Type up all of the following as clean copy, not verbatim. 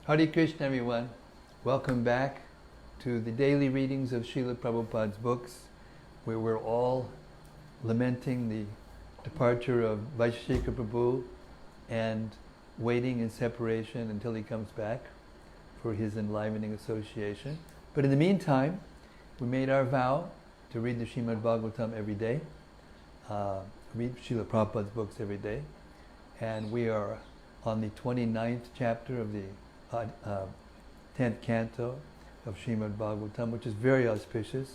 Hare Krishna, everyone. Welcome back to the daily readings of Srila Prabhupada's books, where we're all lamenting the departure of Vaisheshika Prabhu and waiting in separation until he comes back for his enlivening association. But in the meantime, we made our vow to read the Srimad-Bhagavatam every day, read Srila Prabhupada's books every day, and we are on the 29th chapter of the 10th canto of Srimad-Bhagavatam, which is very auspicious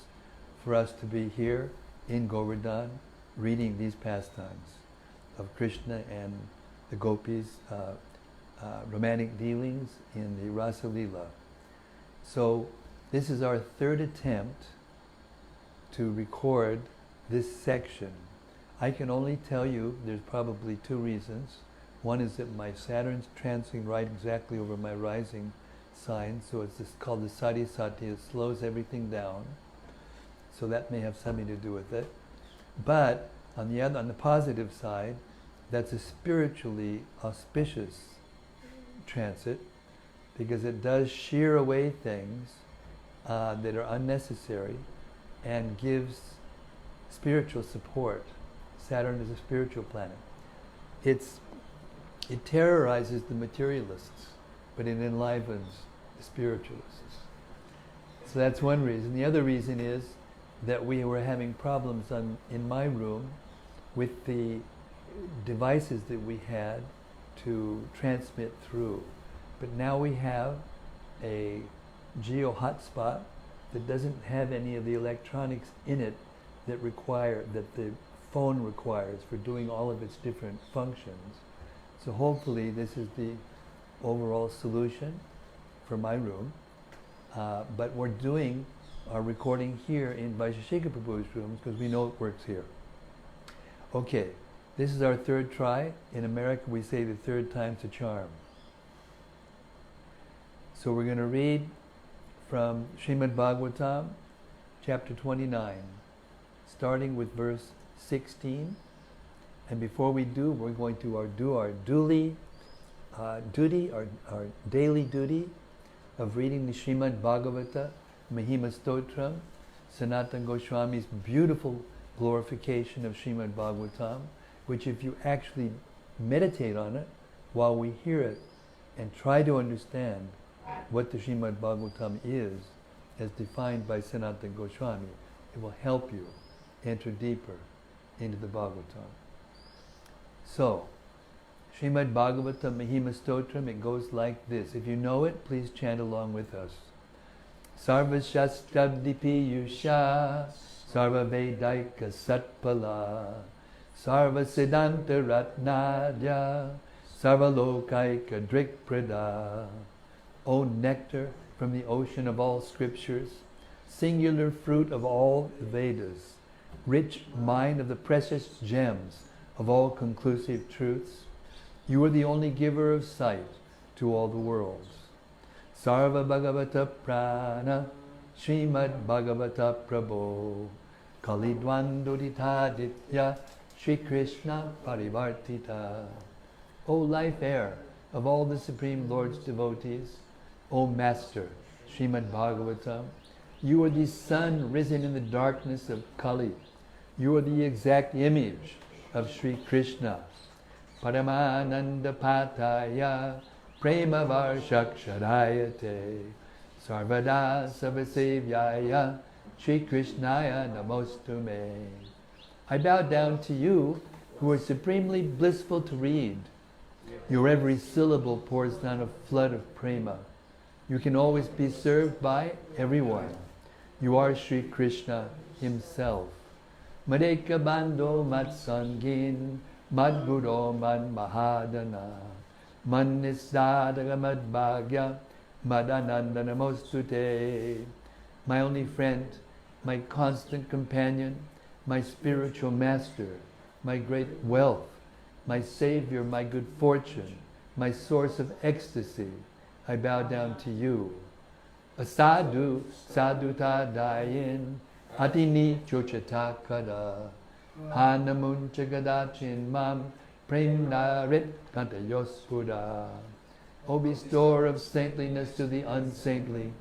for us to be here in Govardhan reading these pastimes of Krishna and the Gopis, romantic dealings in the Rasa Lila. So this is our third attempt to record this section. I can only tell you there's probably two reasons. One is that my Saturn's transing right exactly over my rising sign, so it's just called the Sadhisati. It slows everything down. So that may have something to do with it. But on the positive side, that's a spiritually auspicious transit, because it does shear away things that are unnecessary and gives spiritual support. Saturn is a spiritual planet. It terrorizes the materialists, but it enlivens the spiritualists. So that's one reason. The other reason is that we were having problems in my room with the devices that we had to transmit through. But now we have a geo hotspot that doesn't have any of the electronics in it that the phone requires for doing all of its different functions. So hopefully this is the overall solution for my room. But we're doing our recording here in Vaisheshika Prabhu's rooms because we know it works here. Okay, this is our third try. In America we say the third time's a charm. So we're going to read from Srimad-Bhagavatam, chapter 29, starting with verse 16. And before we do, we're going to do our daily duty of reading the Srimad-Bhagavata Mahima Stotram, Sanatana Goswami's beautiful glorification of Srimad-Bhagavatam, which if you actually meditate on it while we hear it and try to understand what the Srimad-Bhagavatam is, as defined by Sanatana Goswami, it will help you enter deeper into the Bhagavatam. So, Srimad-Bhagavatam Mahima Stotram, it goes like this. If you know it, please chant along with us. Sarva Shastrabdipi Yusha, Sarva Vedaika Satpala, Sarva Siddhanta Ratnadya, Sarva Lokaika Drikprada. O nectar from the ocean of all scriptures, singular fruit of all the Vedas, rich mine of the precious gems of all conclusive truths, you are the only giver of sight to all the worlds. Sarva Bhagavata Prana, Srimad Bhagavata Prabhu, Kalidwandoditaditya, Sri Krishna Parivartita. O life air of all the Supreme Lord's devotees, O Master, Srimad Bhagavatam, you are the sun risen in the darkness of Kali. You are the exact image of Sri Krishna. Paramananda Pataya Prema Varshaksharayate Sarvada Savasevyaya Sri Krishnaya Namostume. I bow down to you who are supremely blissful to read. Your every syllable pours down a flood of prema. You can always be served by everyone. You are Sri Krishna himself. Madeka Bando Matsangin Madguro Mad Mahadana Mannisadaga Madbhagya Madanandana Mostute. My only friend, my constant companion, my spiritual master, my great wealth, my savior, my good fortune, my source of ecstasy, I bow down to you. Asadu saduta dayin atini chochata kada hanamuncha gadachin mam premnarit kantayospura O bestower of saintliness to the unsaintly,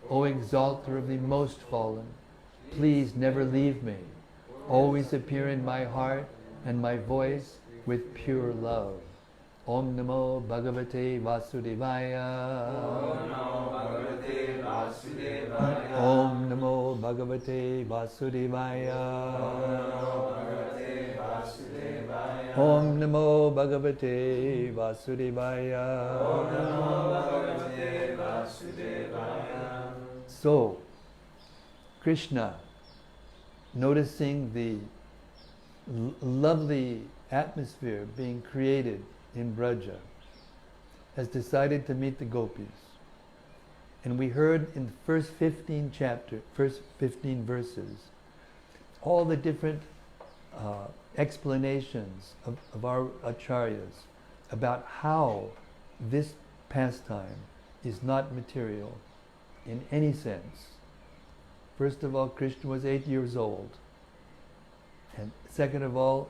O exalter of the most fallen, please never leave me. Always appear in my heart and my voice with pure love. Om Namo Bhagavate Vasudevaya. Om Namo Bhagavate Vasudevaya. Om Namo Bhagavate Vasudevaya. So, Krishna, noticing the lovely atmosphere being created in Braja, has decided to meet the Gopis. And we heard in the first 15 verses, all the different explanations of our acharyas about how this pastime is not material in any sense. First of all, Krishna was 8 years old. And second of all,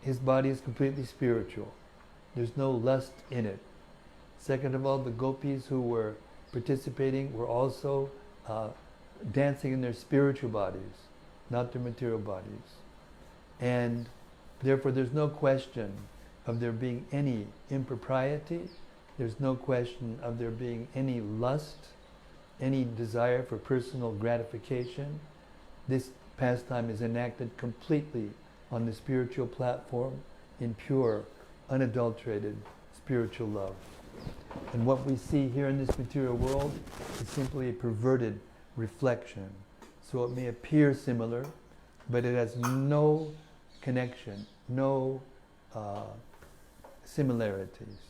his body is completely spiritual. There's no lust in it. Second of all, the gopis who were participating were also dancing in their spiritual bodies, not their material bodies. And therefore there's no question of there being any impropriety. There's no question of there being any lust, any desire for personal gratification. This pastime is enacted completely on the spiritual platform in pure, unadulterated spiritual love. And what we see here in this material world is simply a perverted reflection. So it may appear similar, but it has no connection, no similarities.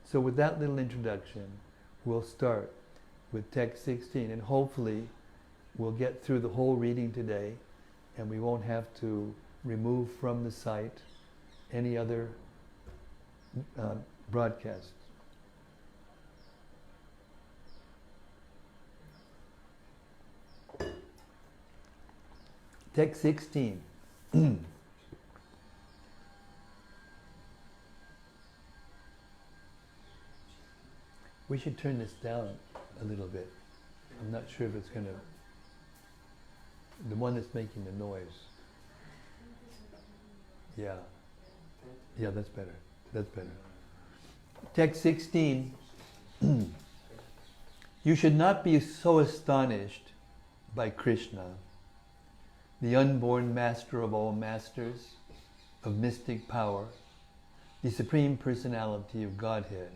So with that little introduction, we'll start with text 16, and hopefully we'll get through the whole reading today, and we won't have to remove from the site any other broadcasts. Text 16. We should turn this down a little bit. I'm not sure if it's going to... The one that's making the noise. Yeah. Yeah, that's better. That's better. Text 16. You should not be so astonished by Krishna, the unborn master of all masters, of mystic power, the Supreme Personality of Godhead.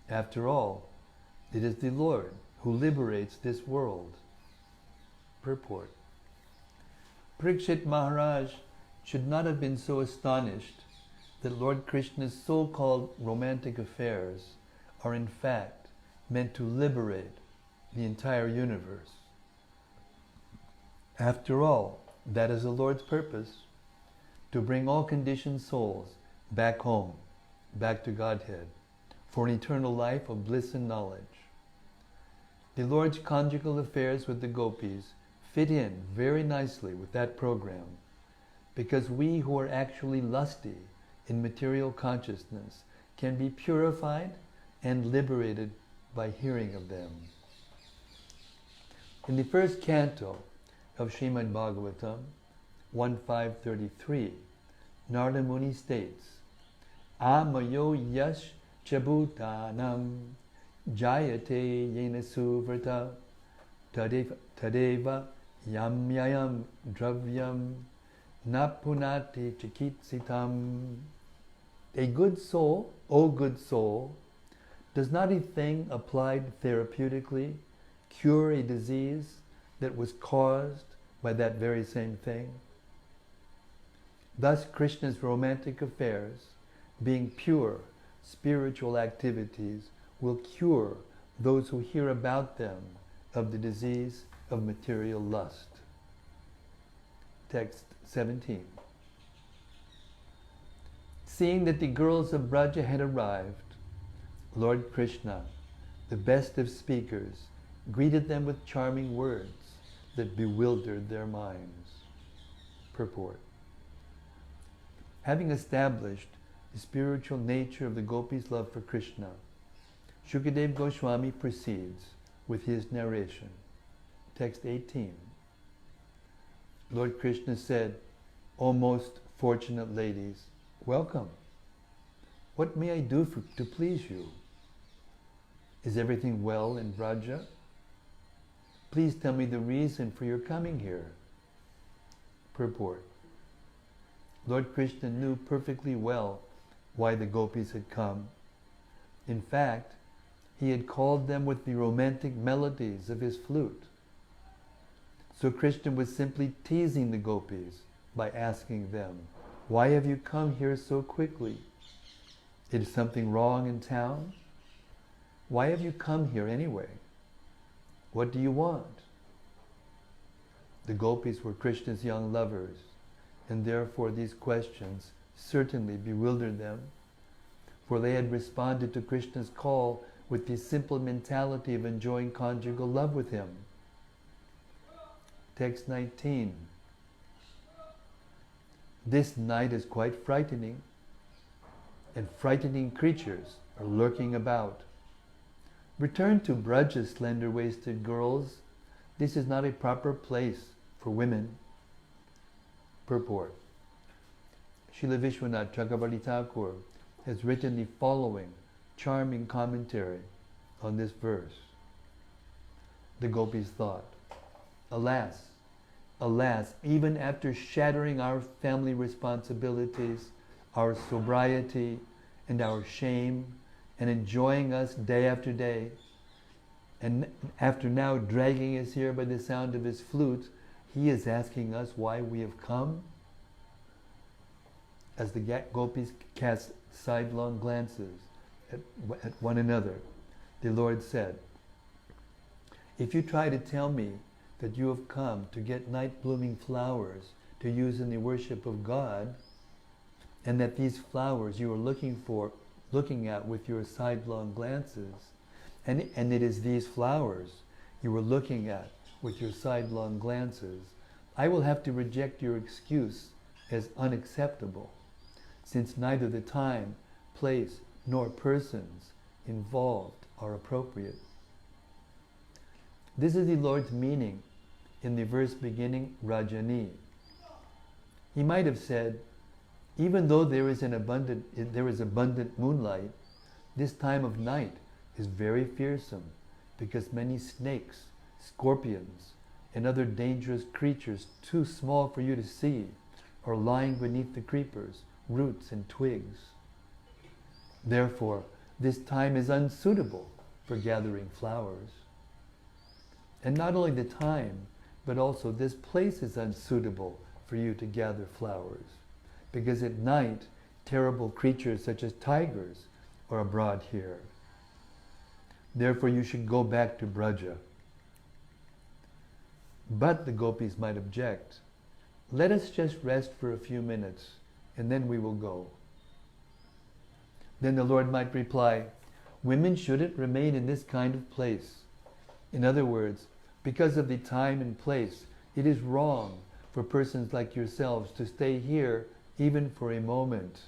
After all, it is the Lord who liberates this world. Purport. Parikshit Maharaj should not have been so astonished that Lord Krishna's so-called romantic affairs are in fact meant to liberate the entire universe. After all, that is the Lord's purpose, to bring all conditioned souls back home, back to Godhead, for an eternal life of bliss and knowledge. The Lord's conjugal affairs with the gopis fit in very nicely with that program, because we who are actually lusty in material consciousness can be purified and liberated by hearing of them. In the first canto of Srimad-Bhagavatam, 1.5.33, Narada Muni states, Amayo yash chabhutanam jayate yena suvrata tadeva yamyayam dravyam napunati chikitsitam. A good soul, O good soul, does not a thing applied therapeutically cure a disease that was caused by that very same thing? Thus Krishna's romantic affairs, being pure spiritual activities, will cure those who hear about them of the disease of material lust. Text 17. Seeing that the girls of Braja had arrived, Lord Krishna, the best of speakers, greeted them with charming words that bewildered their minds. Purport. Having established the spiritual nature of the gopis' love for Krishna. Shukadeva Goswami proceeds with his narration. Text 18. Lord Krishna said, O most fortunate ladies, welcome. What may I do to please you? Is everything well in Vraja? Please tell me the reason for your coming here. Purport. Lord Krishna knew perfectly well why the gopis had come. In fact, he had called them with the romantic melodies of his flute. So Krishna was simply teasing the gopis by asking them, why have you come here so quickly? Is something wrong in town? Why have you come here anyway? What do you want? The gopis were Krishna's young lovers, and therefore these questions certainly bewildered them, for they had responded to Krishna's call with the simple mentality of enjoying conjugal love with him. Text 19. This night is quite frightening, and frightening creatures are lurking about. Return to Braja, slender-waisted girls. This is not a proper place for women. Purport. Srila Vishwanath Chakravarti Thakur has written the following charming commentary on this verse. The gopis thought, alas, alas, even after shattering our family responsibilities, our sobriety, and our shame, and enjoying us day after day, and after now dragging us here by the sound of his flute, he is asking us why we have come? As the gopis cast sidelong glances at one another, the Lord said, if you try to tell me that you have come to get night-blooming flowers to use in the worship of God, and that these flowers you are looking at with your sidelong glances, and it is these flowers you are looking at with your sidelong glances, I will have to reject your excuse as unacceptable, since neither the time, place, nor persons involved are appropriate. This is the Lord's meaning in the verse beginning Rajani. He might have said, even though there is abundant moonlight, this time of night is very fearsome, because many snakes, scorpions, and other dangerous creatures too small for you to see are lying beneath the creepers, roots, and twigs. Therefore, this time is unsuitable for gathering flowers. And not only the time, but also this place is unsuitable for you to gather flowers, because at night, terrible creatures such as tigers are abroad here. Therefore you should go back to Braja. But the gopis might object, let us just rest for a few minutes, and then we will go. Then the Lord might reply, women shouldn't remain in this kind of place. In other words, because of the time and place, it is wrong for persons like yourselves to stay here even for a moment.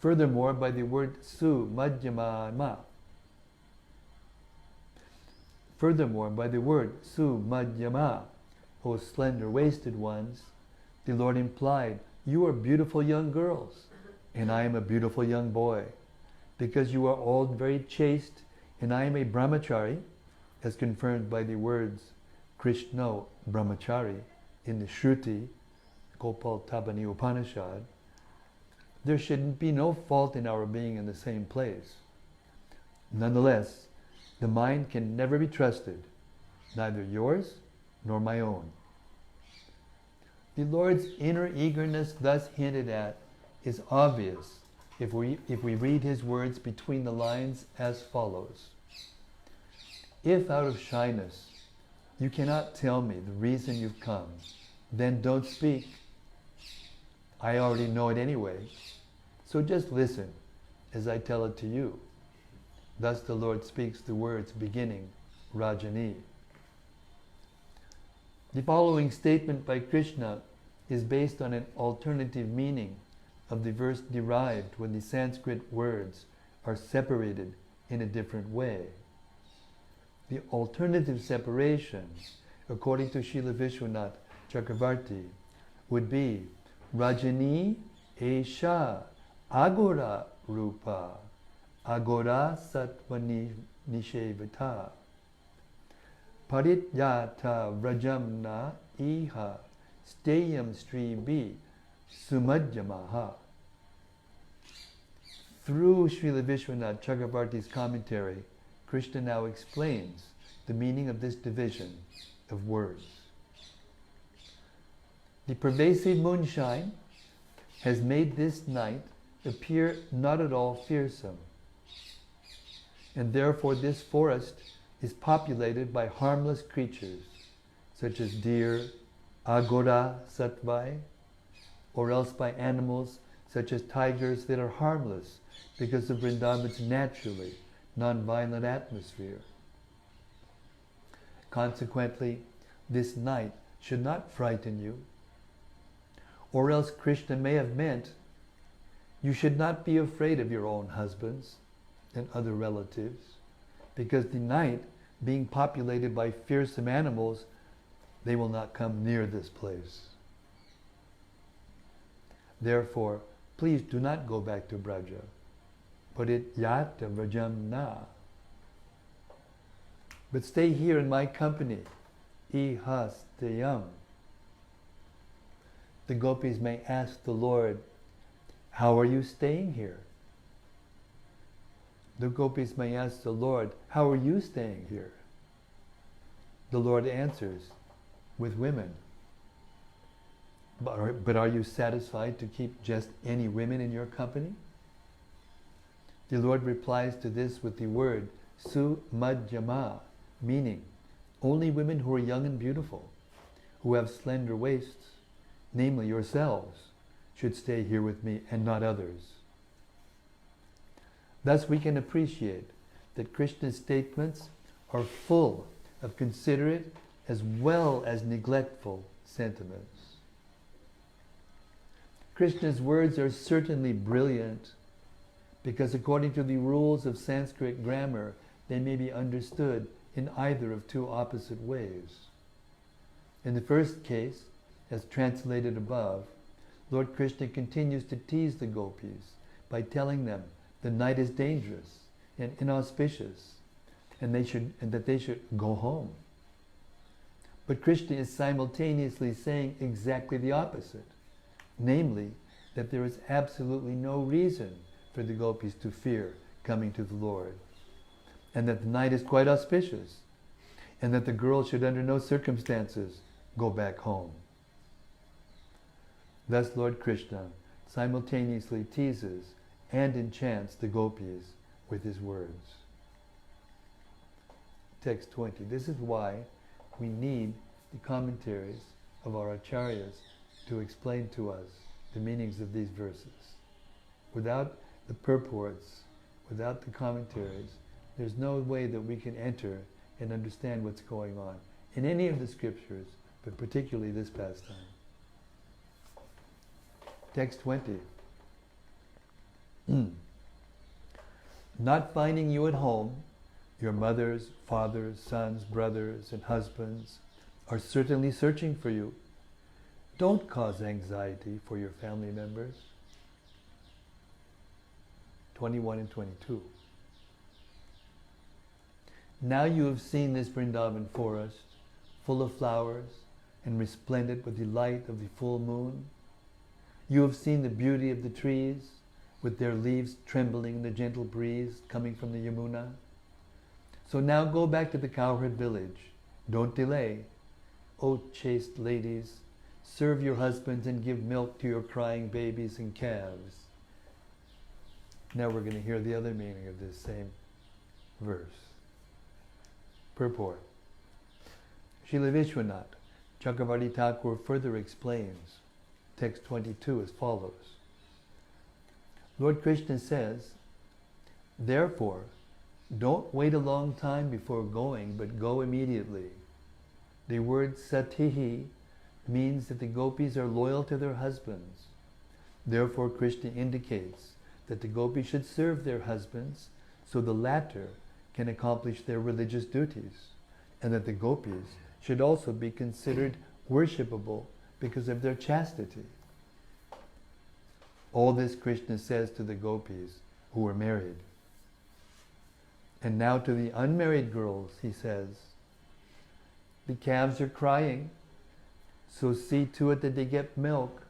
Furthermore, by the word Summum, O slender-waisted ones, the Lord implied, you are beautiful young girls, and I am a beautiful young boy, because you are all very chaste, and I am a brahmachari, as confirmed by the words Krishna brahmachari in the Shruti, Gopal Tabani Upanishad. There shouldn't be no fault in our being in the same place. Nonetheless, the mind can never be trusted, neither yours nor my own. The Lord's inner eagerness thus hinted at is obvious if we read his words between the lines as follows. If out of shyness you cannot tell me the reason you've come, then don't speak. I already know it anyway, so just listen as I tell it to you. Thus the Lord speaks the words beginning Rajani. The following statement by Krishna is based on an alternative meaning of the verse derived when the Sanskrit words are separated in a different way. The alternative separation, according to Srila Vishwanath Chakravarti, would be Rajani Esha Agora Rupa Agora Sattva Nishevata Parityata Vrajamna Iha Steyam Stribi Sumajyamaha. Through Srila Vishwanath Chakravarti's commentary, Krishna now explains the meaning of this division of words. The pervasive moonshine has made this night appear not at all fearsome, and therefore this forest is populated by harmless creatures such as deer, agora sattvai, or else by animals such as tigers that are harmless because of Vrindavan's naturally non-violent atmosphere. Consequently, this night should not frighten you, or else Krishna may have meant you should not be afraid of your own husbands and other relatives, because the night, being populated by fearsome animals, they will not come near this place. Therefore, please do not go back to Braja. Parityata vrajamna. But stay here in my company. Ihasteyam. The gopis may ask the Lord, how are you staying here? The gopis may ask the Lord, how are you staying here? The Lord answers, with women. But are you satisfied to keep just any women in your company? The Lord replies to this with the word Sumajyama, meaning only women who are young and beautiful, who have slender waists, namely yourselves, should stay here with me and not others. Thus we can appreciate that Krishna's statements are full of considerate as well as neglectful sentiments. Krishna's words are certainly brilliant because according to the rules of Sanskrit grammar, they may be understood in either of two opposite ways. In the first case, as translated above, Lord Krishna continues to tease the gopis by telling them the night is dangerous and inauspicious and that they should go home. But Krishna is simultaneously saying exactly the opposite, namely that there is absolutely no reason for the gopis to fear coming to the Lord, and that the night is quite auspicious, and that the girls should under no circumstances go back home. Thus Lord Krishna simultaneously teases and enchants the gopis with his words. Text 20. This is why we need the commentaries of our acharyas to explain to us the meanings of these verses. Without the purports, without the commentaries, there's no way that we can enter and understand what's going on in any of the scriptures, but particularly this pastime. Text 20. Not finding you at home, your mothers, fathers, sons, brothers, and husbands are certainly searching for you. Don't cause anxiety for your family members. 21 and 22. Now you have seen this Vrindavan forest, full of flowers and resplendent with the light of the full moon. You have seen the beauty of the trees, with their leaves trembling in the gentle breeze coming from the Yamuna. So now go back to the cowherd village. Don't delay. O chaste ladies, serve your husbands and give milk to your crying babies and calves. Now we're going to hear the other meaning of this same verse. Purport. Srila Vishwanath Chakravarti Thakur further explains text 22 as follows. Lord Krishna says, therefore, don't wait a long time before going, but go immediately. The word satihi means that the gopis are loyal to their husbands, Therefore, Krishna indicates that the gopis should serve their husbands so the latter can accomplish their religious duties, and that the gopis should also be considered worshipable because of their chastity. All this Krishna says to the gopis who were married. And now to the unmarried girls, he says, the calves are crying, so see to it that they get milk.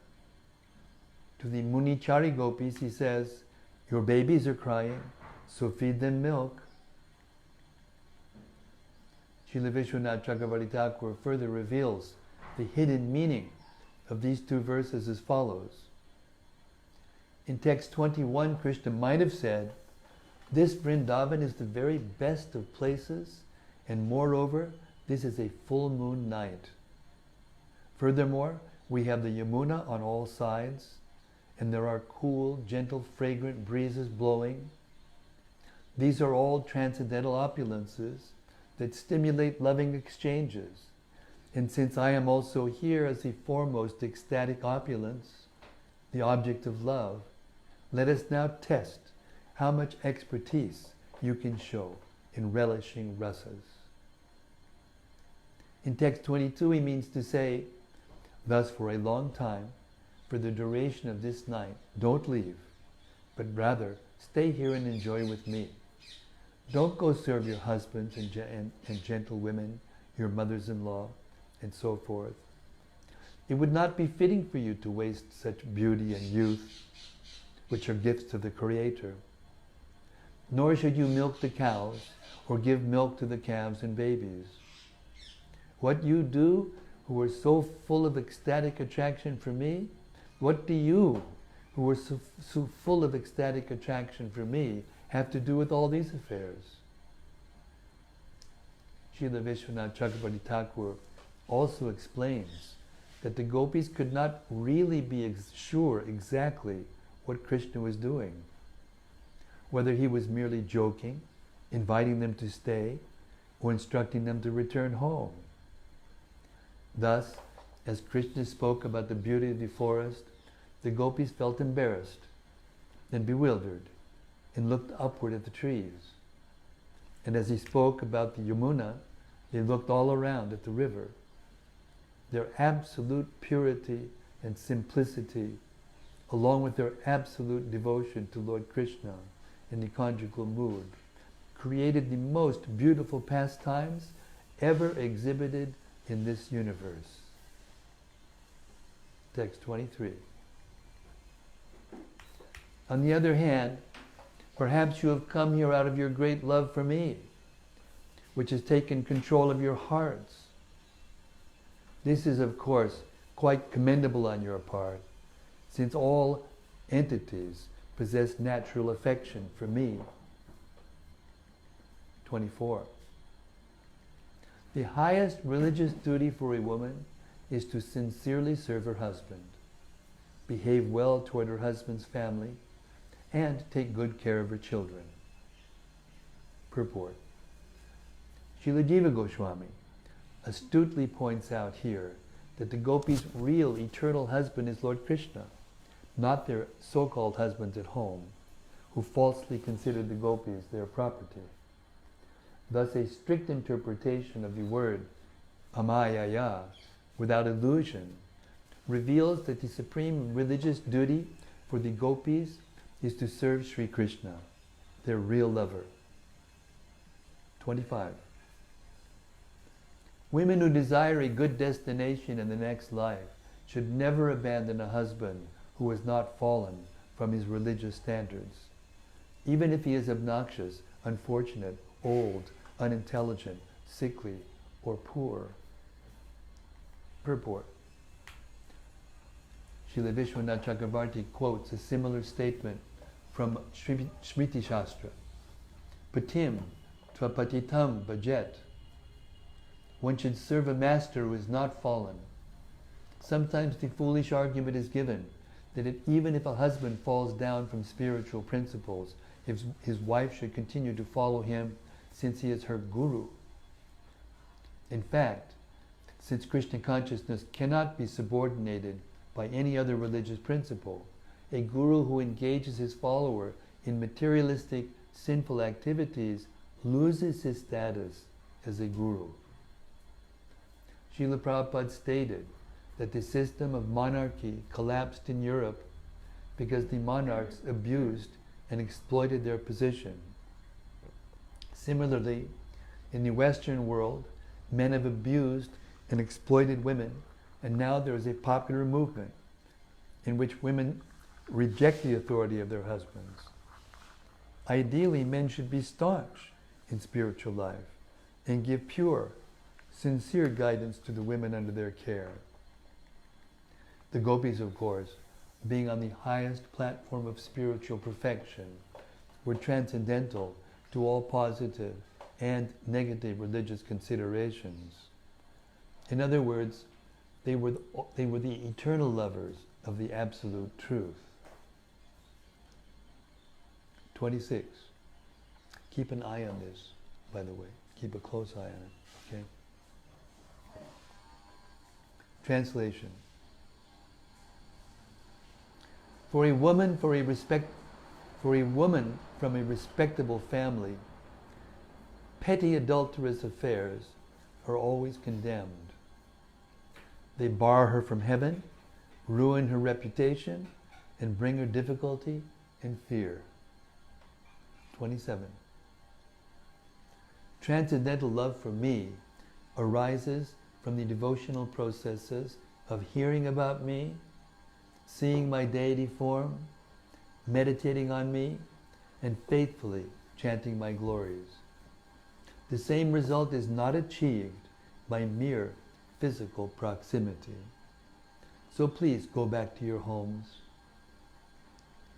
To the Munichari gopis, he says, your babies are crying, so feed them milk. Srila Vishwanath Chakravarti Thakur further reveals the hidden meaning of these two verses as follows. In text 21, Krishna might have said, this Vrindavan is the very best of places, and moreover, this is a full moon night. Furthermore, we have the Yamuna on all sides, and there are cool, gentle, fragrant breezes blowing. These are all transcendental opulences that stimulate loving exchanges. And since I am also here as the foremost ecstatic opulence, the object of love, let us now test how much expertise you can show in relishing rasas. In text 22, he means to say, thus for a long time, for the duration of this night, don't leave, but rather stay here and enjoy with me. Don't go serve your husbands and gentle women, your mothers-in-law, and so forth. It would not be fitting for you to waste such beauty and youth, which are gifts of the Creator. Nor should you milk the cows or give milk to the calves and babies. What you do, who are so full of ecstatic attraction for me, what do you, who are so full of ecstatic attraction for me, have to do with all these affairs? Srila Vishwanath Chakravarti Thakur also explains that the gopis could not really be sure exactly what Krishna was doing, whether he was merely joking, inviting them to stay, or instructing them to return home. Thus, as Krishna spoke about the beauty of the forest, the gopis felt embarrassed and bewildered and looked upward at the trees. And as he spoke about the Yamuna, they looked all around at the river. Their absolute purity and simplicity, along with their absolute devotion to Lord Krishna in the conjugal mood, created the most beautiful pastimes ever exhibited in this universe. Text 23. On the other hand, perhaps you have come here out of your great love for me, which has taken control of your hearts. This is, of course, quite commendable on your part, since all entities possess natural affection for me. 24. The highest religious duty for a woman is to sincerely serve her husband, behave well toward her husband's family, and take good care of her children. Purport. Srila Jiva Goswami astutely points out here that the gopis' real eternal husband is Lord Krishna, not their so-called husbands at home, who falsely consider the gopis their property. Thus, a strict interpretation of the word amayaya, without illusion, reveals that the supreme religious duty for the gopis is to serve Sri Krishna, their real lover. 25. Women who desire a good destination in the next life should never abandon a husband who has not fallen from his religious standards, even if he is obnoxious, unfortunate, old, unintelligent, sickly, or poor. Purport. Srila Vishwanath Chakravarti quotes a similar statement from Smriti Shastra. Patim tvapatitam bhajet. One should serve a master who is not fallen. Sometimes the foolish argument is given that even if a husband falls down from spiritual principles, his wife should continue to follow him since he is her guru. In fact, since Krishna consciousness cannot be subordinated by any other religious principle, a guru who engages his follower in materialistic, sinful activities loses his status as a guru. Srila Prabhupada stated that the system of monarchy collapsed in Europe because the monarchs abused and exploited their position. Similarly, in the Western world, men have abused and exploited women, and now there is a popular movement in which women reject the authority of their husbands. Ideally, men should be staunch in spiritual life and give pure, sincere guidance to the women under their care. The Gopis, of course, being on the highest platform of spiritual perfection, were transcendental to all positive and negative religious considerations. In other words, they were the eternal lovers of the absolute truth. 26. Keep an eye on this, by the way. Keep a close eye on it, okay? Translation. For a woman from a respectable family, petty adulterous affairs are always condemned. They bar her from heaven, ruin her reputation, and bring her difficulty and fear. 27. Transcendental love for me arises from the devotional processes of hearing about me, seeing my deity form, meditating on me, and faithfully chanting my glories. The same result is not achieved by mere physical proximity. So please go back to your homes.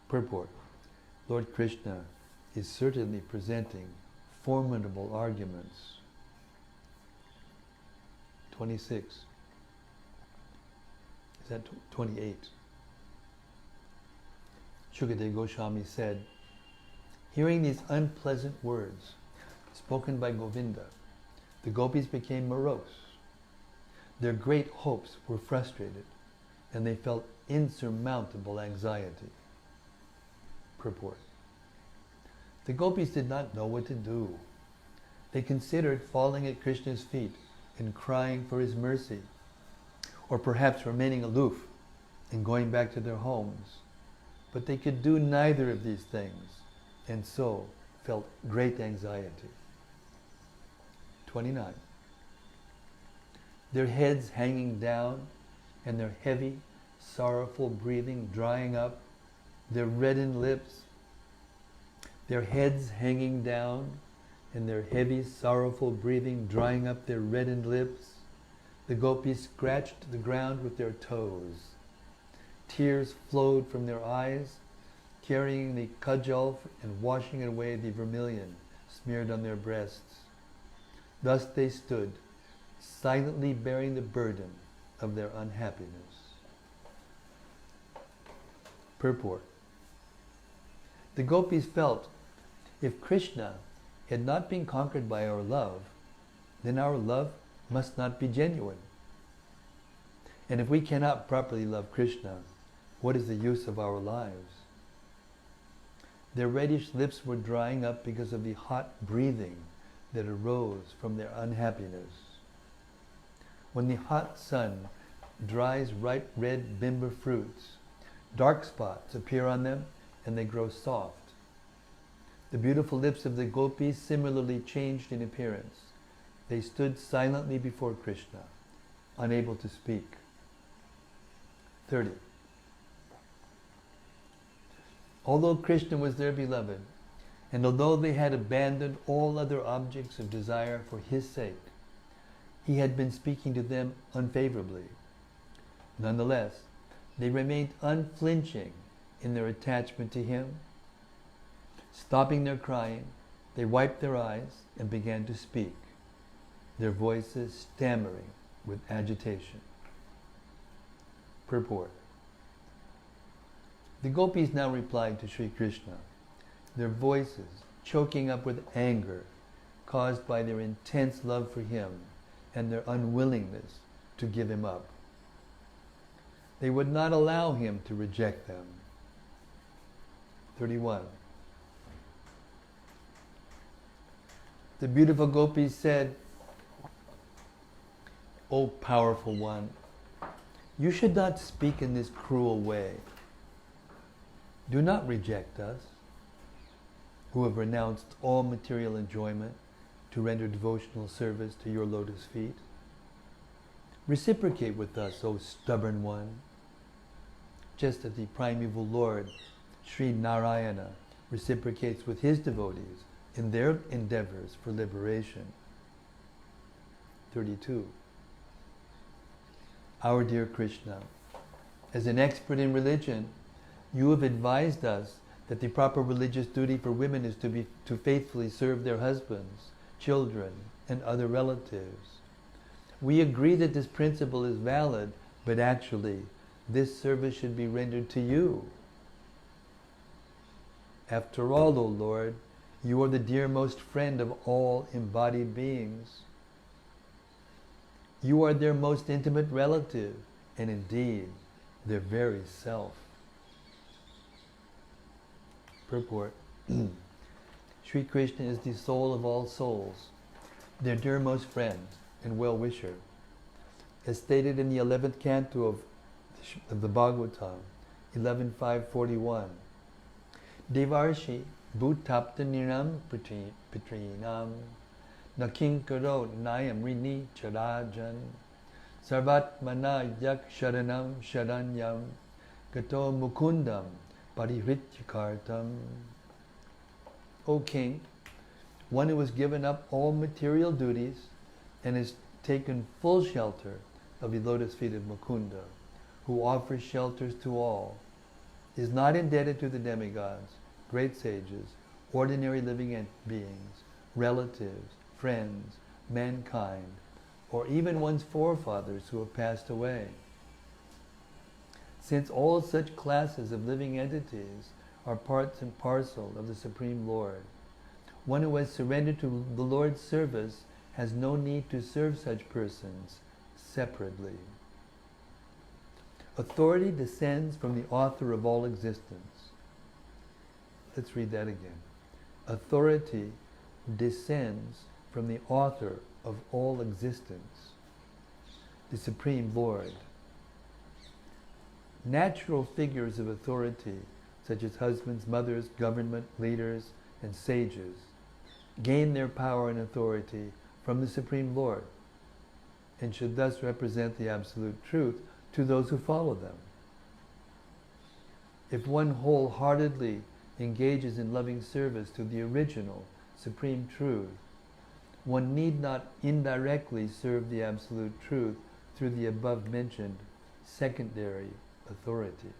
Purport. Lord Krishna is certainly presenting formidable arguments. 26. Is that 28? Shukadeva Goswami said, hearing these unpleasant words spoken by Govinda, the gopis became morose. Their great hopes were frustrated, and they felt insurmountable anxiety. Purport. The gopis did not know what to do. They considered falling at Krishna's feet and crying for his mercy, or perhaps remaining aloof and going back to their homes. But they could do neither of these things, and so felt great anxiety. 29. Their heads hanging down and their heavy, sorrowful breathing drying up, their reddened lips, their heads hanging down and their heavy, sorrowful breathing drying up their reddened lips, the gopis scratched the ground with their toes. Tears flowed from their eyes, carrying the cudgel and washing away the vermilion smeared on their breasts. Thus they stood, silently bearing the burden of their unhappiness. Purport. The gopis felt, if Krishna had not been conquered by our love, then our love must not be genuine. And if we cannot properly love Krishna, what is the use of our lives? Their reddish lips were drying up because of the hot breathing that arose from their unhappiness. When the hot sun dries ripe red bimba fruits, dark spots appear on them and they grow soft. The beautiful lips of the gopis similarly changed in appearance. They stood silently before Krishna, unable to speak. 30. Although Krishna was their beloved, and although they had abandoned all other objects of desire for his sake, he had been speaking to them unfavorably. Nonetheless, they remained unflinching in their attachment to him. Stopping their crying, they wiped their eyes and began to speak, their voices stammering with agitation. Purport. The gopis now replied to Sri Krishna, their voices choking up with anger caused by their intense love for him and their unwillingness to give him up. They would not allow him to reject them. 31. The beautiful Gopis said, O powerful one, you should not speak in this cruel way. Do not reject us, who have renounced all material enjoyment to render devotional service to your lotus feet. Reciprocate with us, O stubborn one, just as the primeval Lord, Sri Narayana, reciprocates with his devotees in their endeavors for liberation. 32. Our dear Krishna, as an expert in religion, you have advised us that the proper religious duty for women is to faithfully serve their husbands, children, and other relatives. We agree that this principle is valid, but actually, this service should be rendered to you. After all, O Lord, you are the dearmost friend of all embodied beings. You are their most intimate relative, and indeed, their very self. Purport. Sri Krishna is the soul of all souls, their dearmost friend and well-wisher. As stated in the 11th canto of the Bhagavatam, 11.541, Devarshi bhutapta niram pitrinam nakinkaro nayam rini charajan sarvatmana yak sharanam sharanyam gato mukundam parihrityakartam. O King, one who has given up all material duties and has taken full shelter of the lotus feet of Mukunda, who offers shelters to all, is not indebted to the demigods, great sages, ordinary living beings, relatives, friends, mankind, or even one's forefathers who have passed away. Since all such classes of living entities are parts and parcel of the Supreme Lord, one who has surrendered to the Lord's service has no need to serve such persons separately. Authority descends from the author of all existence. Let's read that again. Authority descends from the author of all existence, the Supreme Lord. Natural figures of authority, such as husbands, mothers, government leaders, and sages, gain their power and authority from the Supreme Lord, and should thus represent the absolute truth to those who follow them. If one wholeheartedly engages in loving service to the original, supreme truth, one need not indirectly serve the absolute truth through the above-mentioned secondary authorities.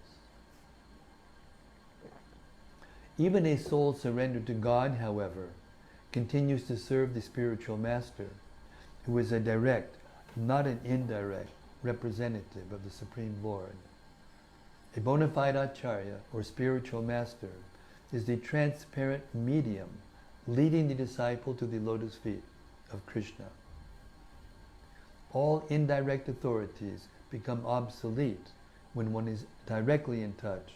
Even a soul surrendered to God, however, continues to serve the spiritual master, who is a direct, not an indirect, representative of the Supreme Lord. A bona fide acharya, or spiritual master, is the transparent medium leading the disciple to the lotus feet of Krishna. All indirect authorities become obsolete when one is directly in touch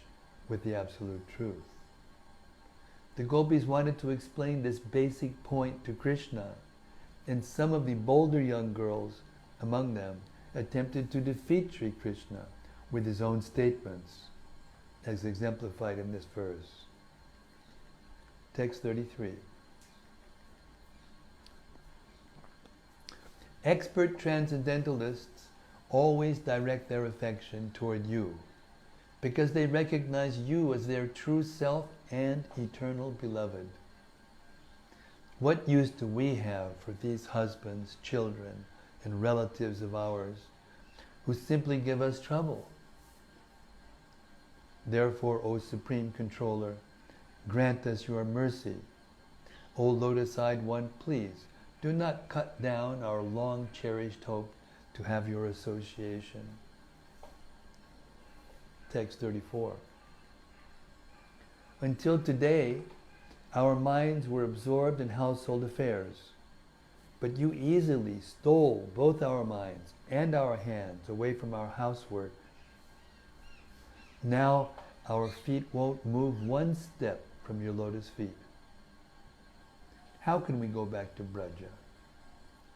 with the absolute truth. The Gopis wanted to explain this basic point to Krishna, and some of the bolder young girls among them attempted to defeat Sri Krishna with his own statements, as exemplified in this verse. Text 33. Expert transcendentalists always direct their affection toward you, because they recognize you as their true self and eternal beloved. What use do we have for these husbands, children, and relatives of ours who simply give us trouble? Therefore, O Supreme Controller, grant us your mercy. O Lotus-eyed One, please, do not cut down our long-cherished hope to have your association. Text 34. Until today, our minds were absorbed in household affairs, but you easily stole both our minds and our hands away from our housework. Now our feet won't move one step from your lotus feet. How can we go back to Braja?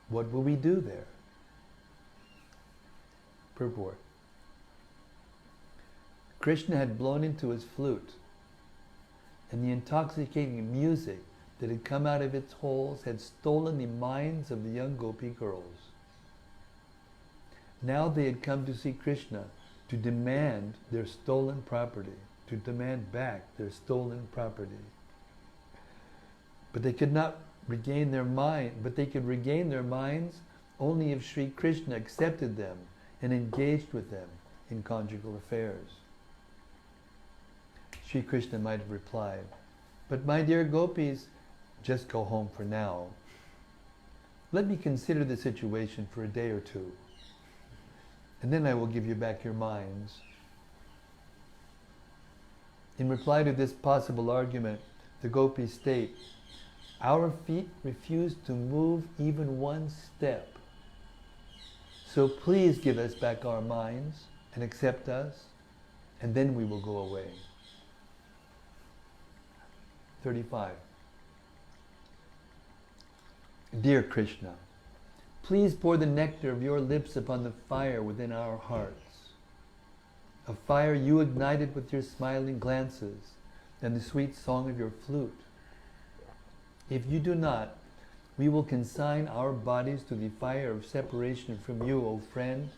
What will we do there? Purport. Krishna had blown into his flute, and the intoxicating music that had come out of its holes had stolen the minds of the young Gopi girls. Now they had come to see Krishna to demand their stolen property, to demand back their stolen property. But they could not regain their mind, but they could regain their minds only if Sri Krishna accepted them and engaged with them in conjugal affairs. Sri Krishna might have replied, "But my dear Gopis, just go home for now. Let me consider the situation for a day or two, and then I will give you back your minds." In reply to this possible argument, the Gopis state, "Our feet refuse to move even one step. So please give us back our minds and accept us, and then we will go away." 35. Dear Krishna, please pour the nectar of your lips upon the fire within our hearts, a fire you ignited with your smiling glances and the sweet song of your flute. If you do not, we will consign our bodies to the fire of separation from you, O friend,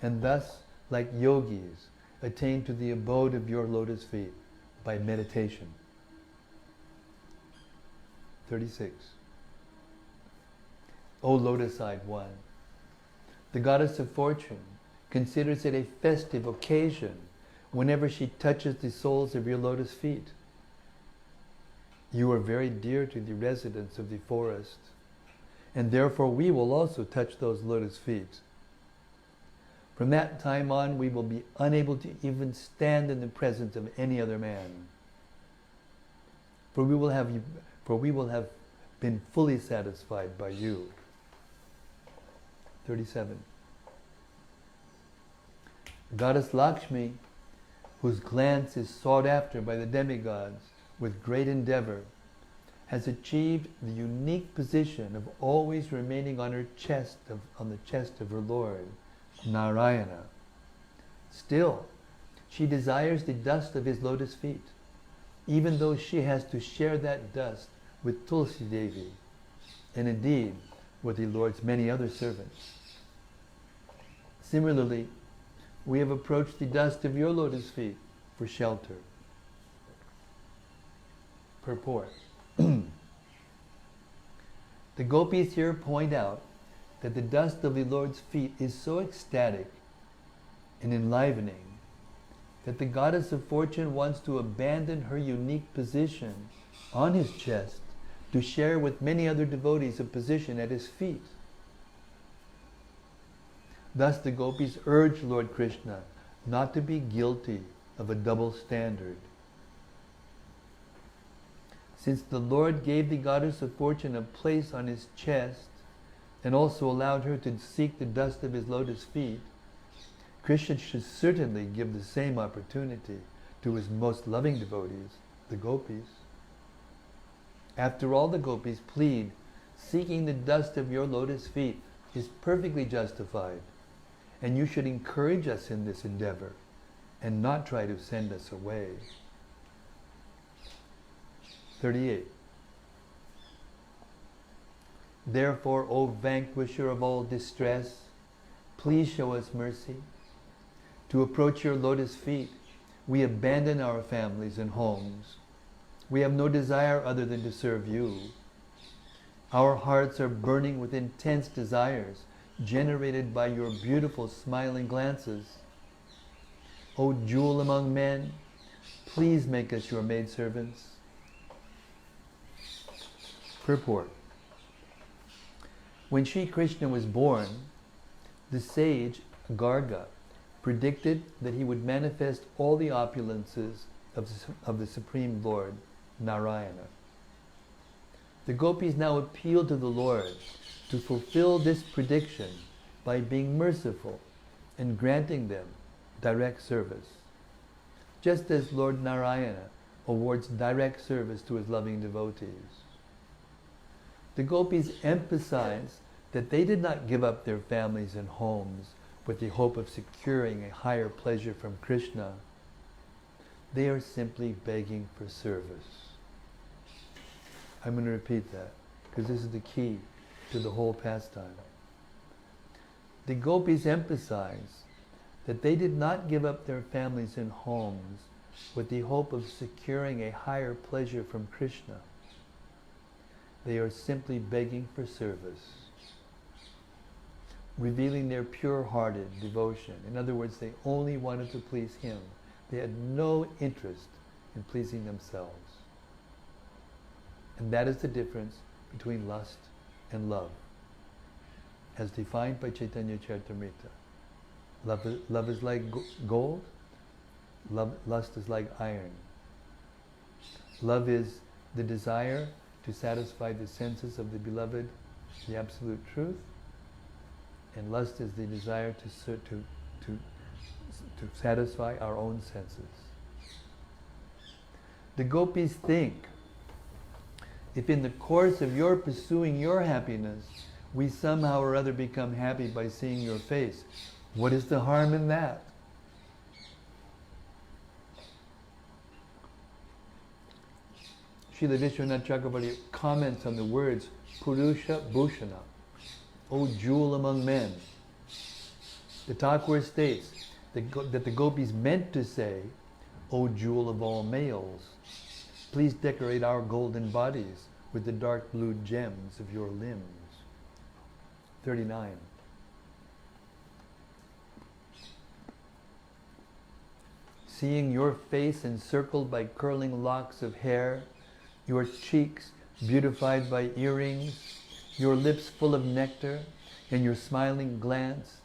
and thus, like yogis, attain to the abode of your lotus feet by meditation. 36. O lotus-eyed one, the goddess of fortune considers it a festive occasion whenever she touches the soles of your lotus feet. You are very dear to the residents of the forest, and therefore we will also touch those lotus feet. From that time on, we will be unable to even stand in the presence of any other man, for we will have been fully satisfied by you. 37. Goddess Lakshmi, whose glance is sought after by the demigods with great endeavor, has achieved the unique position of always remaining on the chest of her Lord, Narayana. Still, she desires the dust of his lotus feet, even though she has to share that dust with Tulsi Devi, and indeed with the Lord's many other servants. Similarly, we have approached the dust of your lotus feet for shelter. Purport. The Gopis here point out that the dust of the Lord's feet is so ecstatic and enlivening that the goddess of fortune wants to abandon her unique position on his chest to share with many other devotees a position at his feet. Thus the Gopis urge Lord Krishna not to be guilty of a double standard. Since the Lord gave the goddess of fortune a place on his chest and also allowed her to seek the dust of his lotus feet, Krishna should certainly give the same opportunity to his most loving devotees, the Gopis. After all, the Gopis plead, seeking the dust of your lotus feet is perfectly justified, and you should encourage us in this endeavor and not try to send us away. 38. Therefore, O vanquisher of all distress, please show us mercy. To approach your lotus feet, we abandon our families and homes. We have no desire other than to serve you. Our hearts are burning with intense desires generated by your beautiful smiling glances. O jewel among men, please make us your maidservants. Purport. When Sri Krishna was born, the sage Garga predicted that he would manifest all the opulences of the Supreme Lord, Narayana. The Gopis now appeal to the Lord to fulfill this prediction by being merciful and granting them direct service. just as Lord Narayana awards direct service to his loving devotees. The Gopis emphasize that they did not give up their families and homes with the hope of securing a higher pleasure from Krishna. They are simply begging for service. I'm going to repeat that, because this is the key to the whole pastime. The Gopis emphasize that they did not give up their families and homes with the hope of securing a higher pleasure from Krishna. They are simply begging for service, revealing their pure-hearted devotion. In other words, they only wanted to please him. They had no interest in pleasing themselves. And that is the difference between lust and love, as defined by Chaitanya Charitamrita. Love is like gold, lust is like iron. Love is the desire to satisfy the senses of the beloved, the absolute truth, and lust is the desire to satisfy our own senses. The Gopis think, if in the course of your pursuing your happiness, we somehow or other become happy by seeing your face, what is the harm in that? Srila Vishwanath Chakravarti comments on the words Purusha Bhushana, O jewel among men. The Thakur states that the Gopis meant to say, O jewel of all males, please decorate our golden bodies with the dark blue gems of your limbs. 39. Seeing your face encircled by curling locks of hair, your cheeks beautified by earrings, your lips full of nectar, and your smiling glance,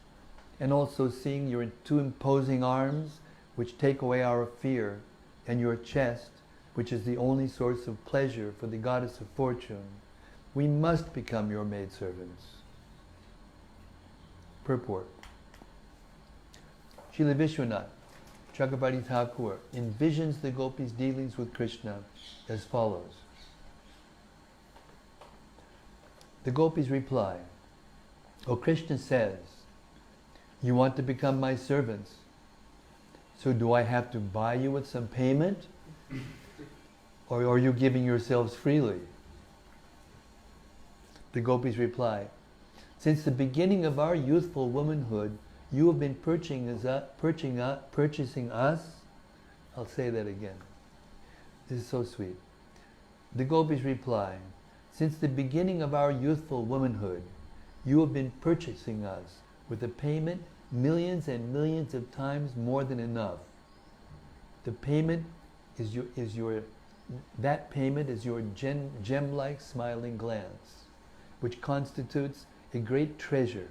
and also seeing your two imposing arms, which take away our fear, and your chest, which is the only source of pleasure for the goddess of fortune, we must become your maidservants. Purport. Srila Vishwanath Chakravarti Thakur envisions the Gopis' dealings with Krishna as follows. The Gopis reply, O Krishna says, you want to become my servants, so do I have to buy you with some payment? Or are you giving yourselves freely? The Gopis reply, since the beginning of our youthful womanhood, you have been purchasing us. I'll say that again. This is so sweet. The Gopis reply, since the beginning of our youthful womanhood, you have been purchasing us with a payment millions and millions of times more than enough. The payment is that payment is your gem-like smiling glance, which constitutes a great treasure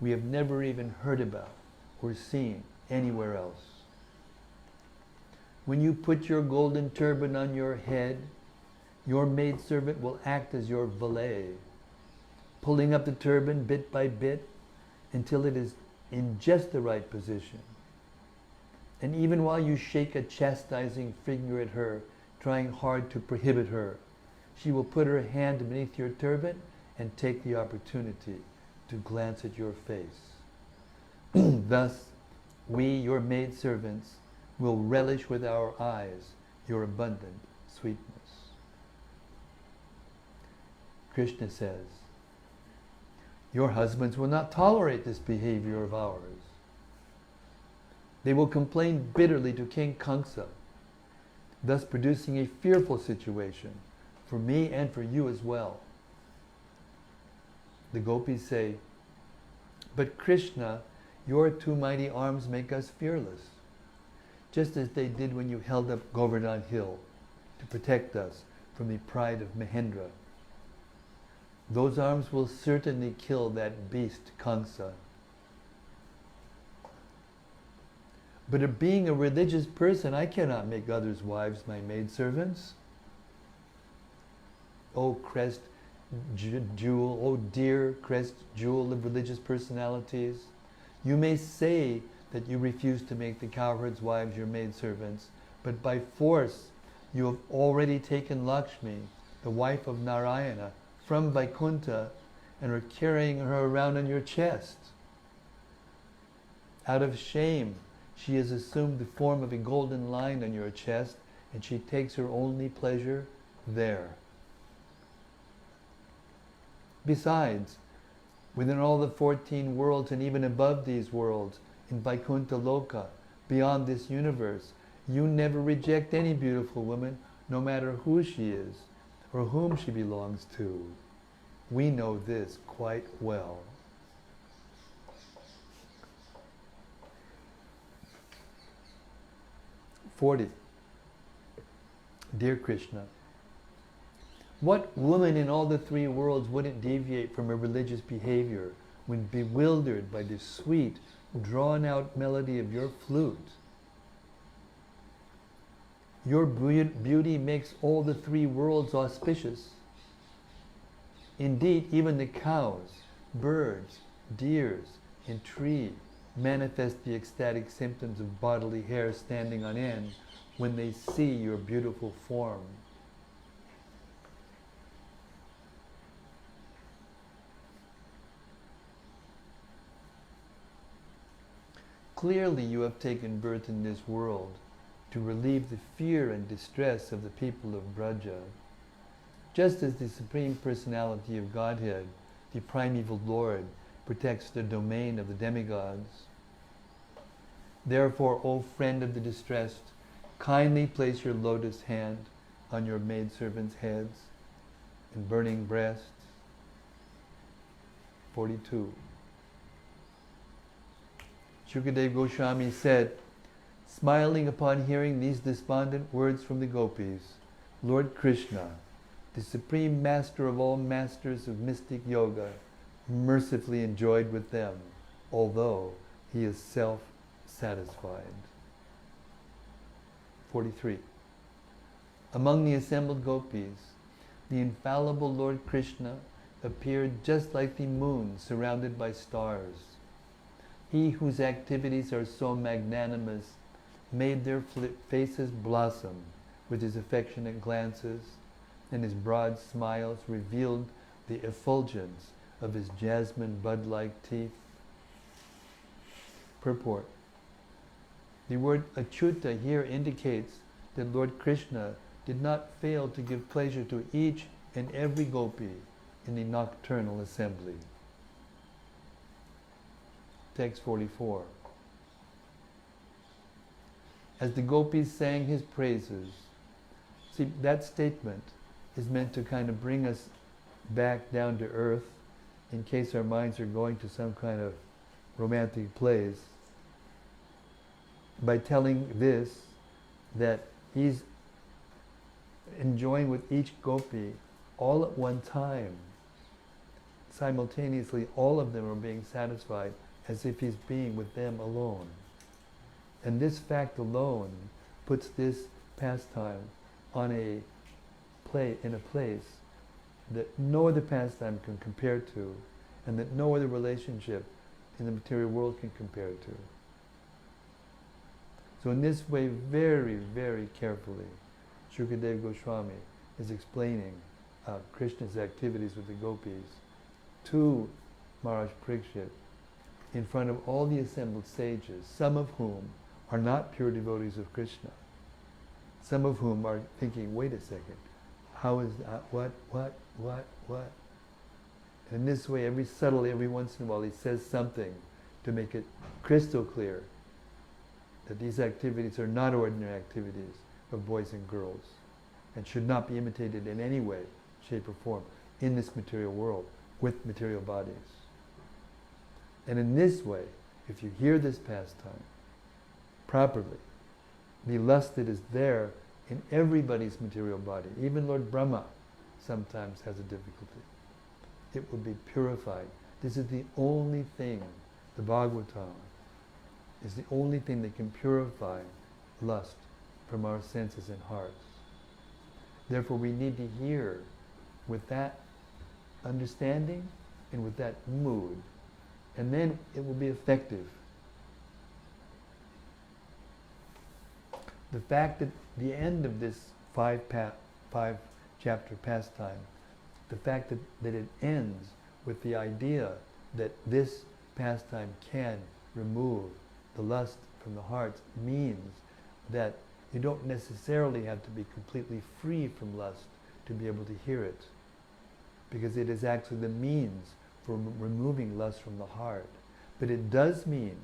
we have never even heard about or seen anywhere else. When you put your golden turban on your head, your maidservant will act as your valet, pulling up the turban bit by bit until it is in just the right position. And even while you shake a chastising finger at her, trying hard to prohibit her, she will put her hand beneath your turban and take the opportunity to glance at your face. Thus, we, your maidservants, will relish with our eyes your abundant sweetness. Krishna says, your husbands will not tolerate this behavior of ours. They will complain bitterly to King Kamsa, thus producing a fearful situation for me and for you as well. The Gopis say, but Krishna, your two mighty arms make us fearless, just as they did when you held up Govardhan Hill to protect us from the pride of Mahendra. Those arms will certainly kill that beast Kamsa. But being a religious person, I cannot make others' wives my maidservants. O crest jewel, O dear crest jewel of religious personalities, you may say that you refuse to make the cowherds' wives your maidservants, but by force you have already taken Lakshmi, the wife of Narayana, from Vaikuntha and are carrying her around on your chest. Out of shame, she has assumed the form of a golden lion on your chest, and she takes her only pleasure there. Besides, within all the 14 worlds and even above these worlds, in Vaikuntha Loka, beyond this universe, you never reject any beautiful woman, no matter who she is or whom she belongs to. We know this quite well. "40. Dear Krishna, what woman in all the three worlds wouldn't deviate from a religious behavior when bewildered by the sweet, drawn-out melody of your flute? Your beauty makes all the three worlds auspicious. Indeed, even the cows, birds, deers, and trees manifest the ecstatic symptoms of bodily hair standing on end when they see your beautiful form. Clearly you have taken birth in this world to relieve the fear and distress of the people of Braja. Just as the Supreme Personality of Godhead, the primeval Lord, protects the domain of the demigods. Therefore, O friend of the distressed, kindly place your lotus hand on your maidservants' heads and burning breasts. 42. Shukadeva Goswami said, smiling upon hearing these despondent words from the Gopis, Lord Krishna, the supreme master of all masters of mystic yoga, mercifully enjoyed with them, although he is self-satisfied. 43. Among the assembled Gopis, the infallible Lord Krishna appeared just like the moon surrounded by stars. He whose activities are so magnanimous made their faces blossom with his affectionate glances, and his broad smiles revealed the effulgence of his jasmine bud-like teeth. Purport. The word achyuta here indicates that Lord Krishna did not fail to give pleasure to each and every gopi in the nocturnal assembly. Text 44. As the gopis sang his praises, see, that statement is meant to kind of bring us back down to earth in case our minds are going to some kind of romantic place, by telling this, that he's enjoying with each gopi all at one time. Simultaneously, all of them are being satisfied as if he's being with them alone. And this fact alone puts this pastime on in a place that no other pastime can compare to, and that no other relationship in the material world can compare to. So in this way, very, very carefully, Shukadeva Goswami is explaining Krishna's activities with the gopis to Maharaj Parikshit in front of all the assembled sages, some of whom are not pure devotees of Krishna. Some of whom are thinking, wait a second, how is that, what? And in this way, every once in a while, he says something to make it crystal clear that these activities are not ordinary activities of boys and girls, and should not be imitated in any way, shape or form in this material world with material bodies. And in this way, if you hear this pastime properly, the lust that is there in everybody's material body, even Lord Brahma sometimes has a difficulty, it will be purified. This is the only thing, the Bhagavatam is the only thing that can purify lust from our senses and hearts. Therefore we need to hear with that understanding and with that mood, and then it will be effective. The fact that the end of this five chapter pastime, the fact that it ends with the idea that this pastime can remove the lust from the heart means that you don't necessarily have to be completely free from lust to be able to hear it, because it is actually the means for removing lust from the heart. But it does mean,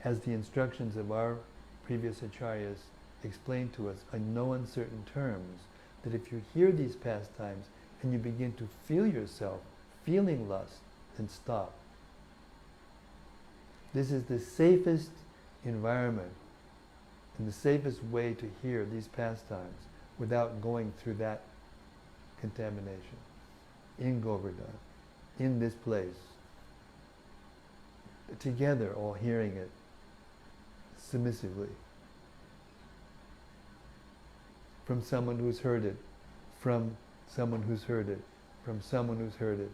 as the instructions of our previous acharyas explain to us in no uncertain terms, that if you hear these pastimes and you begin to feel yourself feeling lust, then stop. This is the safest environment and the safest way to hear these pastimes without going through that contamination. In Govardhan, in this place, together, all hearing it submissively from someone who's heard it, from someone who's heard it, from someone who's heard it,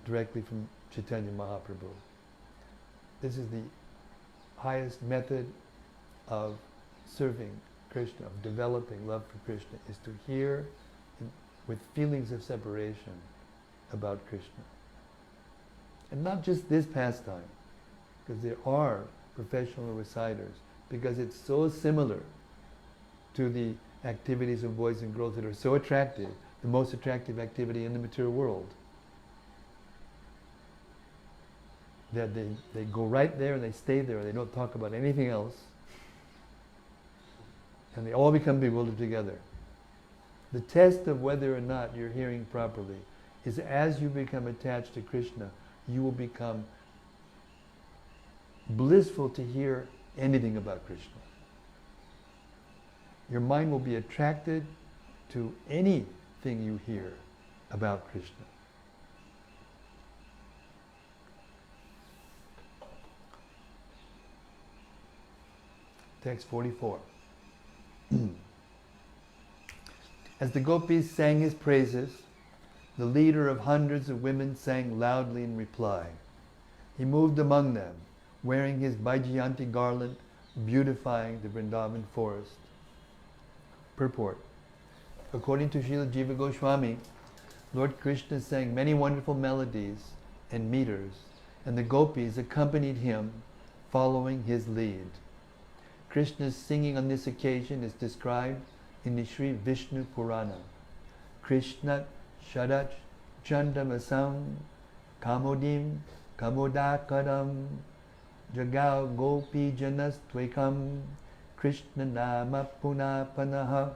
directly from Chaitanya Mahaprabhu. This is the highest method of serving Krishna, of developing love for Krishna, is to hear with feelings of separation about Krishna. And not just this pastime, because there are professional reciters, because it's so similar to the activities of boys and girls that are so attractive, the most attractive activity in the material world, that they go right there and they stay there, they don't talk about anything else, and they all become bewildered together. The test of whether or not you're hearing properly is, as you become attached to Krishna, you will become blissful to hear anything about Krishna. Your mind will be attracted to anything you hear about Krishna. Text 44. As the Gopis sang his praises, the leader of hundreds of women sang loudly in reply. He moved among them, wearing his Vaijayanti garland, beautifying the Vrindavan forest. Purport. According to Srila Jiva Goswami, Lord Krishna sang many wonderful melodies and meters, and the Gopis accompanied him, following his lead. Krishna's singing on this occasion is described in the Sri Vishnu Purana. Krishna Sharach Chandamasam Kamodim Kamodakaram Jagao Gopi Janas Tvekam Krishna Nama Punapanaha.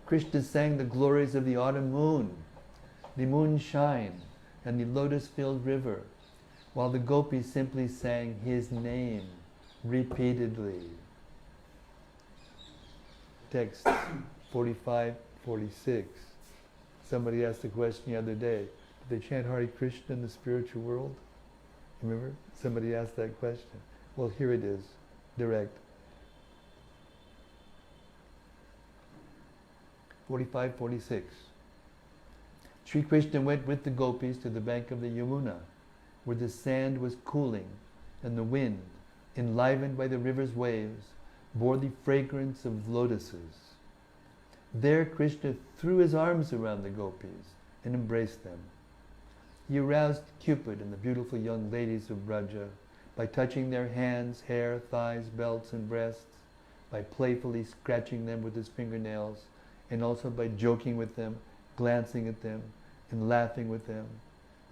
Krishna sang the glories of the autumn moon, the moonshine, and the lotus-filled river, while the Gopis simply sang his name repeatedly. Text 45, 46. Somebody asked the question the other day, did they chant Hare Krishna in the spiritual world? Remember? Somebody asked that question. Well, here it is, direct. 45, 46. Sri Krishna went with the Gopis to the bank of the Yamuna, where the sand was cooling and the wind, enlivened by the river's waves, bore the fragrance of lotuses. There Krishna threw his arms around the Gopis and embraced them. He aroused Cupid and the beautiful young ladies of Braja by touching their hands, hair, thighs, belts, and breasts, by playfully scratching them with his fingernails, and also by joking with them, glancing at them, and laughing with them.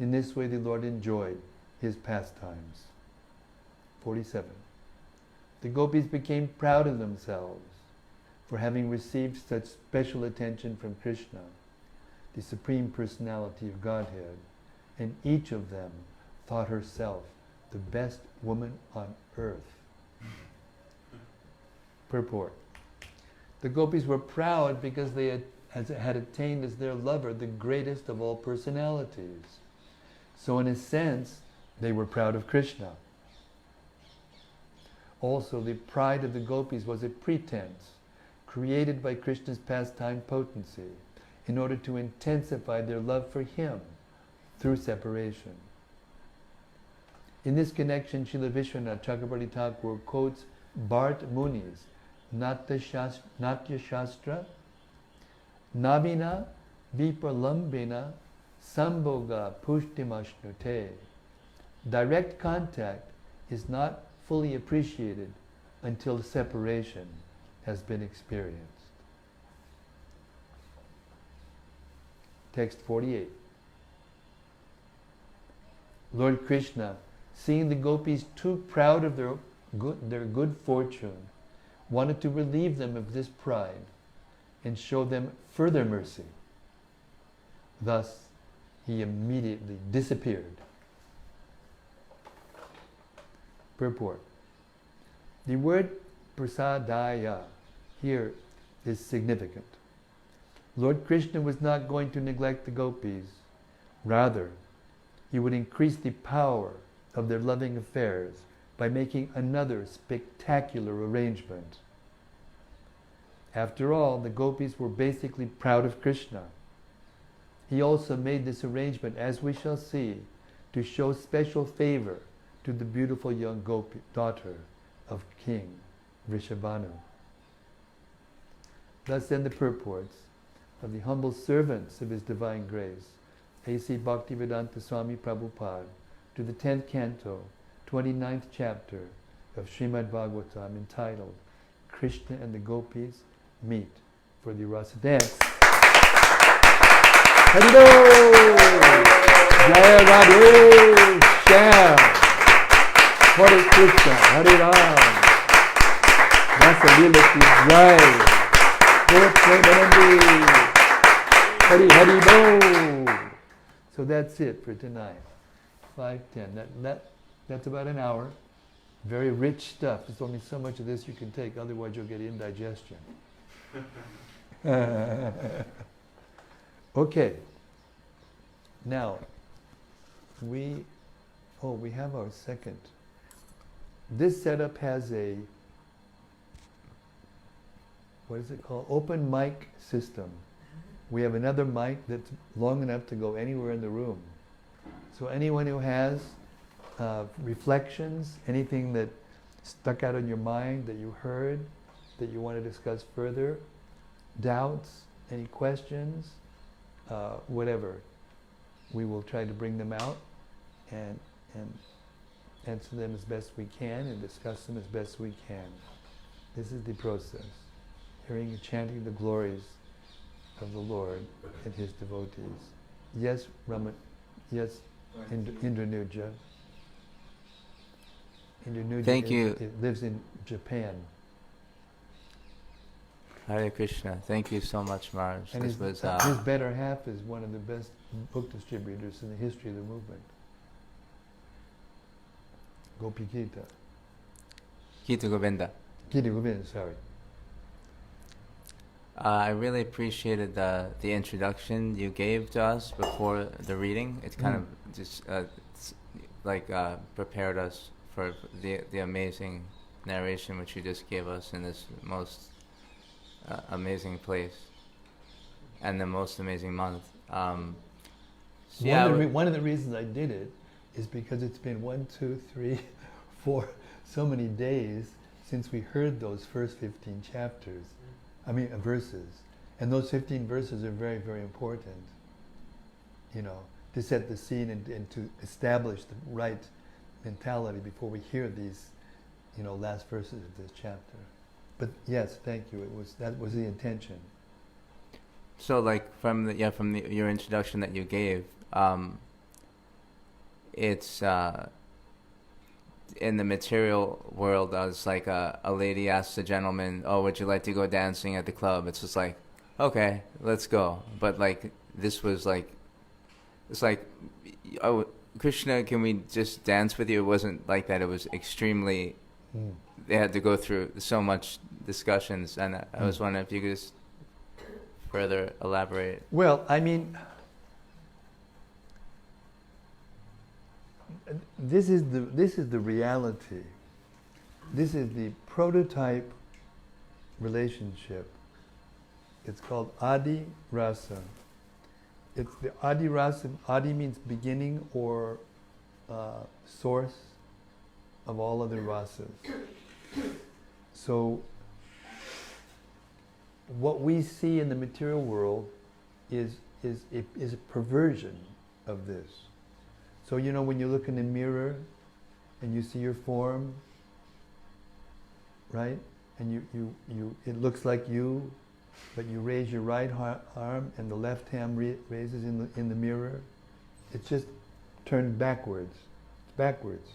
In this way the Lord enjoyed his pastimes. 47. The Gopis became proud of themselves for having received such special attention from Krishna, the Supreme Personality of Godhead, and each of them thought herself the best woman on earth. Purport. The Gopis were proud because they had attained as their lover the greatest of all personalities. So in a sense, they were proud of Krishna. Also, the pride of the Gopis was a pretense created by Krishna's pastime potency in order to intensify their love for him through separation. In this connection, Srila Vishwanath Chakrabarti Thakur quotes Bhart Munis, Natya Shastra, Navina Vipralambina Sambhoga Pushtimashnute. Direct contact is not fully appreciated until separation has been experienced. Text 48. Lord Krishna, seeing the gopis too proud of their good fortune, wanted to relieve them of this pride and show them further mercy. Thus, he immediately disappeared. Purport. The word prasadaya here is significant. Lord Krishna was not going to neglect the gopis. Rather, he would increase the power of their loving affairs by making another spectacular arrangement. After all, the gopis were basically proud of Krishna. He also made this arrangement, as we shall see, to show special favor to the beautiful young gopi, daughter of King Vrishabhanu. Thus end the purports of the humble servants of His Divine Grace, A.C. Bhaktivedanta Swami Prabhupada, to the 10th canto, 29th chapter of Srimad-Bhagavatam, entitled Krishna and the Gopis Meet for the Rasa Dance. Haribo! Jaya Radhe Shyam! Hare Krishna, Hare Ram! Rasa Lila ki Jai! Hari Hari Bo! So that's it for tonight. 5:10. That's about an hour. Very rich stuff. There's only so much of this you can take, otherwise you'll get indigestion. Okay. Now, we have our second. This setup has a, what is it called? Open mic system. We have another mic that's long enough to go anywhere in the room. So anyone who has reflections, anything that stuck out in your mind that you heard, that you want to discuss further, doubts, any questions, whatever, we will try to bring them out and answer them as best we can and discuss them as best we can. This is the process. Hearing and chanting the glories of the Lord and His devotees. Yes, Raman. Yes, Indranuja. Indranuja Thank you. Lives in Japan. Hare Krishna. Thank you so much, Maharaj. And his better half is one of the best book distributors in the history of the movement. Gopi Gita. Gita Govinda. Gita Govinda, sorry. I really appreciated the introduction you gave to us before the reading. It kind of just prepared us for the amazing narration which you just gave us in this most amazing place and the most amazing month. One of the reasons I did it is because it's been 1, 2, 3, 4, so many days since we heard those first 15 chapters. Verses. And those 15 verses are very, very important, to set the scene and to establish the right mentality before we hear these, last verses of this chapter. But yes, thank you. That was the intention. So, from your introduction that you gave, it's in the material world, it's like a lady asks a gentleman, "Oh, would you like to go dancing at the club?" It's just like, okay, let's go. But this was it's like, oh, Krishna, can we just dance with you? It wasn't like that. It was extremely. They had to go through so much discussions, and I was wondering if you could just further elaborate. Well, this is the reality. This is the prototype relationship. It's called Adi Rasa. It's the Adi Rasa. Adi means beginning or source of all other rasas. So what we see in the material world is a perversion of this. So when you look in the mirror and you see your form, right? And it looks like you, but you raise your right arm and the left hand raises in the mirror. It's just turned backwards. It's backwards.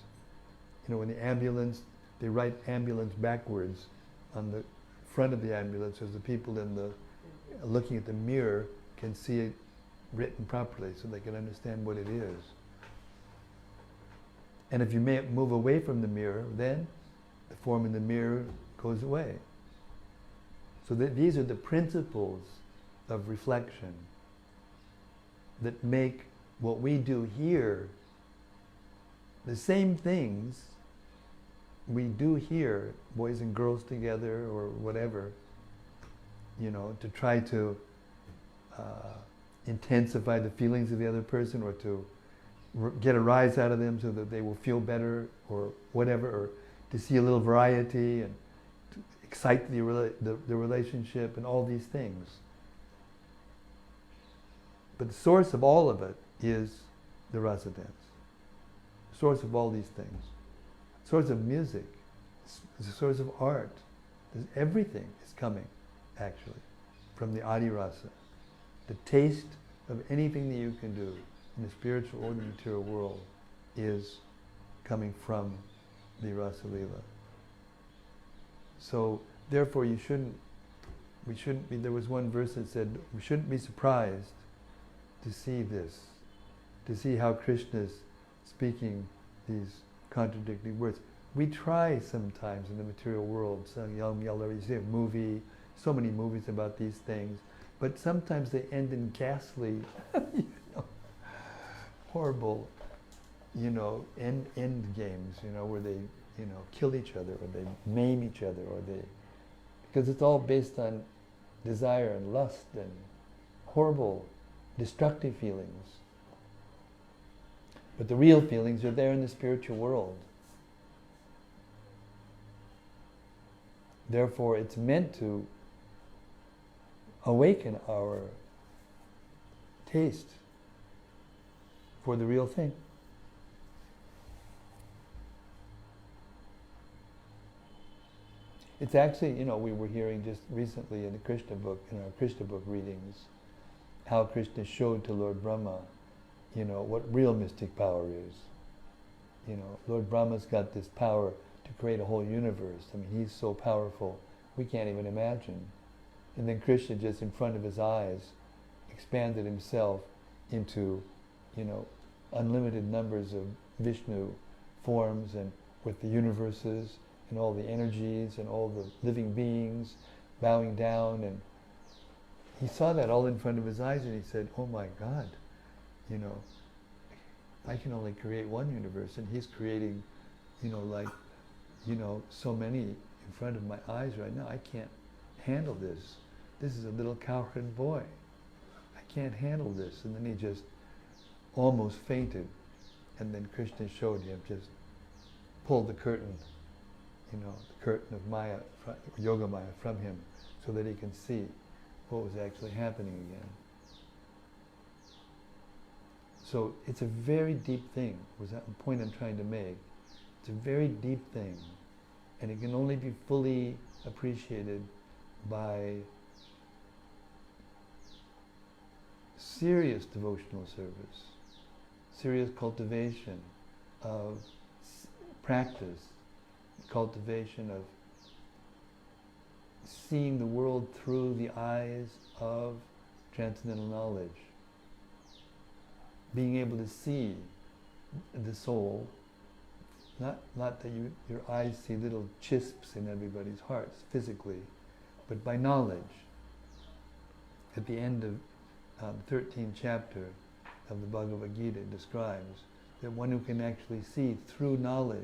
In the ambulance, they write ambulance backwards on the front of the ambulance, so the people looking at the mirror can see it written properly, so they can understand what it is. And if you move away from the mirror, then the form in the mirror goes away. So these are the principles of reflection that make what we do here the same things we do here, boys and girls together or whatever, to try to intensify the feelings of the other person, or to get a rise out of them so that they will feel better or whatever, or to see a little variety and to excite the relationship and all these things. But the source of all of it is the rasa dance. The source of all these things. The source of music. The source of art. Everything is coming, actually, from the adi rasa. The taste of anything that you can do in the spiritual or the material world is coming from the rasa lila. So therefore we shouldn't be, there was one verse that said, we shouldn't be surprised to see this, to see how Krishna is speaking these contradicting words. We try sometimes in the material world, so you see a movie, so many movies about these things, but sometimes they end in ghastly, horrible, end games, where they, kill each other, or they maim each other, or because it's all based on desire and lust and horrible, destructive feelings. But the real feelings are there in the spiritual world. Therefore, it's meant to awaken our taste for the real thing. It's actually, we were hearing just recently in the Krishna book, in our Krishna book readings, how Krishna showed to Lord Brahma, what real mystic power is. Lord Brahma's got this power to create a whole universe. I mean, he's so powerful, we can't even imagine. And then Krishna, just in front of his eyes, expanded himself into, unlimited numbers of Vishnu forms, and with the universes and all the energies and all the living beings bowing down, and he saw that all in front of his eyes, and he said, oh my God, I can only create one universe, and he's creating, so many in front of my eyes right now. I can't handle this. This is a little cowherd boy. I can't handle this. And then he just almost fainted. And then Krishna showed him, just pulled the curtain, the curtain of Maya, Yoga Maya, from him, so that he can see what was actually happening again. So it's a very deep thing, was that the point I'm trying to make. It's a very deep thing, and it can only be fully appreciated by serious devotional service, serious cultivation of practice, cultivation of seeing the world through the eyes of transcendental knowledge, being able to see the soul, not that your eyes see little chisps in everybody's hearts physically, but by knowledge. At the end of 13th chapter of the Bhagavad Gita, it describes that one who can actually see through knowledge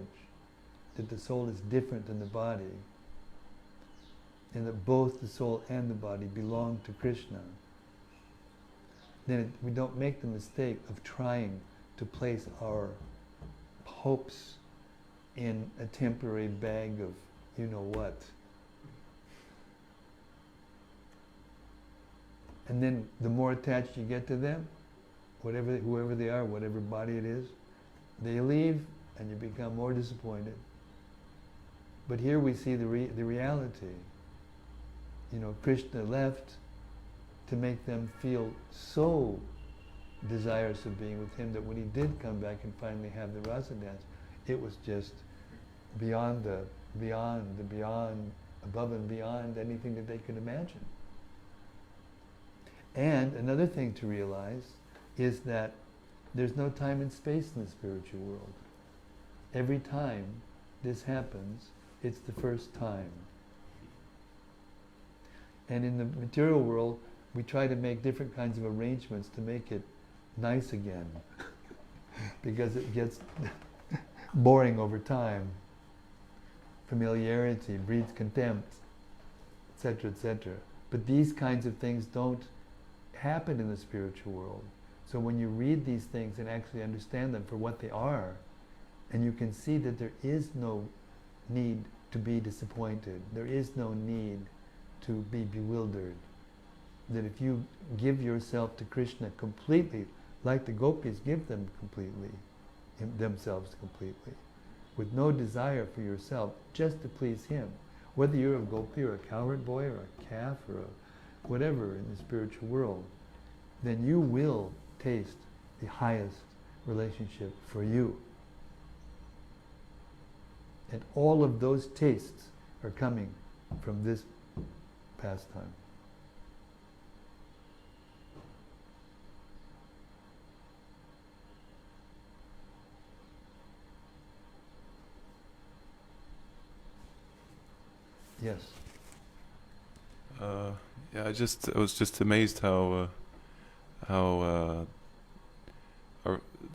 that the soul is different than the body, and that both the soul and the body belong to Krishna, then we don't make the mistake of trying to place our hopes in a temporary bag of you-know-what, And then the more attached you get to them, whoever they are, whatever body it is, they leave and you become more disappointed. But here we see the reality. Krishna left to make them feel so desirous of being with him that when he did come back and finally have the Rasa dance, it was just beyond, above and beyond anything that they could imagine. And another thing to realize is that there's no time and space in the spiritual world. Every time this happens, it's the first time. And in the material world, we try to make different kinds of arrangements to make it nice again, because it gets boring over time. Familiarity breeds contempt, etc., etc. But these kinds of things don't happen in the spiritual world. So when you read these things and actually understand them for what they are, and you can see that there is no need to be disappointed, there is no need to be bewildered, that if you give yourself to Krishna completely, like the Gopis give them completely, themselves completely, with no desire for yourself, just to please him, whether you're a gopi or a cowherd boy or a calf or whatever in the spiritual world, then you will taste the highest relationship for you. And all of those tastes are coming from this pastime. Yes. Yeah, I was just amazed how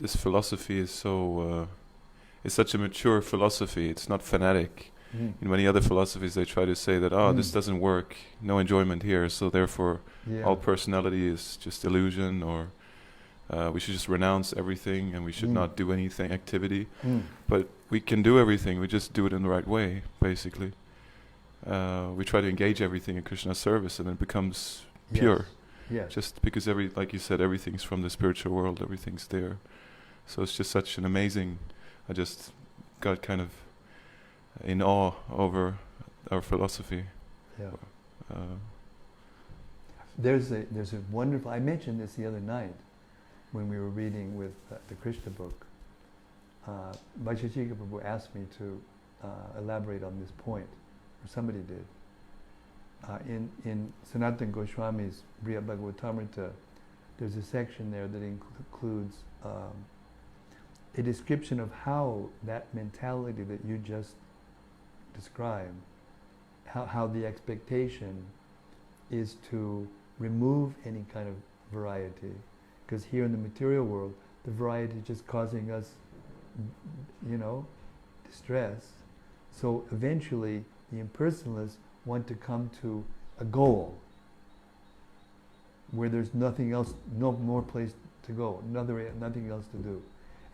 this philosophy is so it's such a mature philosophy. It's not fanatic. In many other philosophies, they try to say that this doesn't work, no enjoyment here, so therefore all personality is just illusion, or we should just renounce everything and we should not do anything activity. But we can do everything. We just do it in the right way, basically. We try to engage everything in Krishna's service, and it becomes pure. Yes. Just because like you said, everything's from the spiritual world, everything's there. So it's just such an amazing. I just got kind of in awe over our philosophy. Yeah. There's a wonderful. I mentioned this the other night when we were reading with the Krishna book. Vaisheshika Prabhu asked me to elaborate on this point, or somebody did. In Sanatana Goswami's Brihat Bhagavatamrita, there's a section there that includes a description of how that mentality that you just described, how the expectation is to remove any kind of variety. Because here in the material world, the variety is just causing us, distress. So eventually, the impersonalists want to come to a goal where there's nothing else, no more place to go, nothing else to do.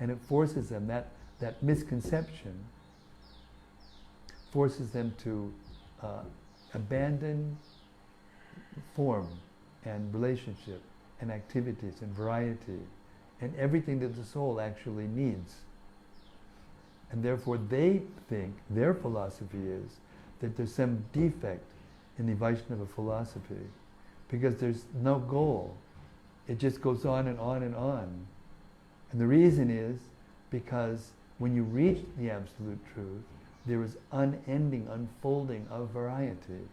And it forces them, that misconception forces them to abandon form and relationship and activities and variety and everything that the soul actually needs. And therefore they think, their philosophy is, that there's some defect in the Vaishnava philosophy because there's no goal. It just goes on and on and on. And the reason is because when you reach the absolute truth, there is unending unfolding of variety,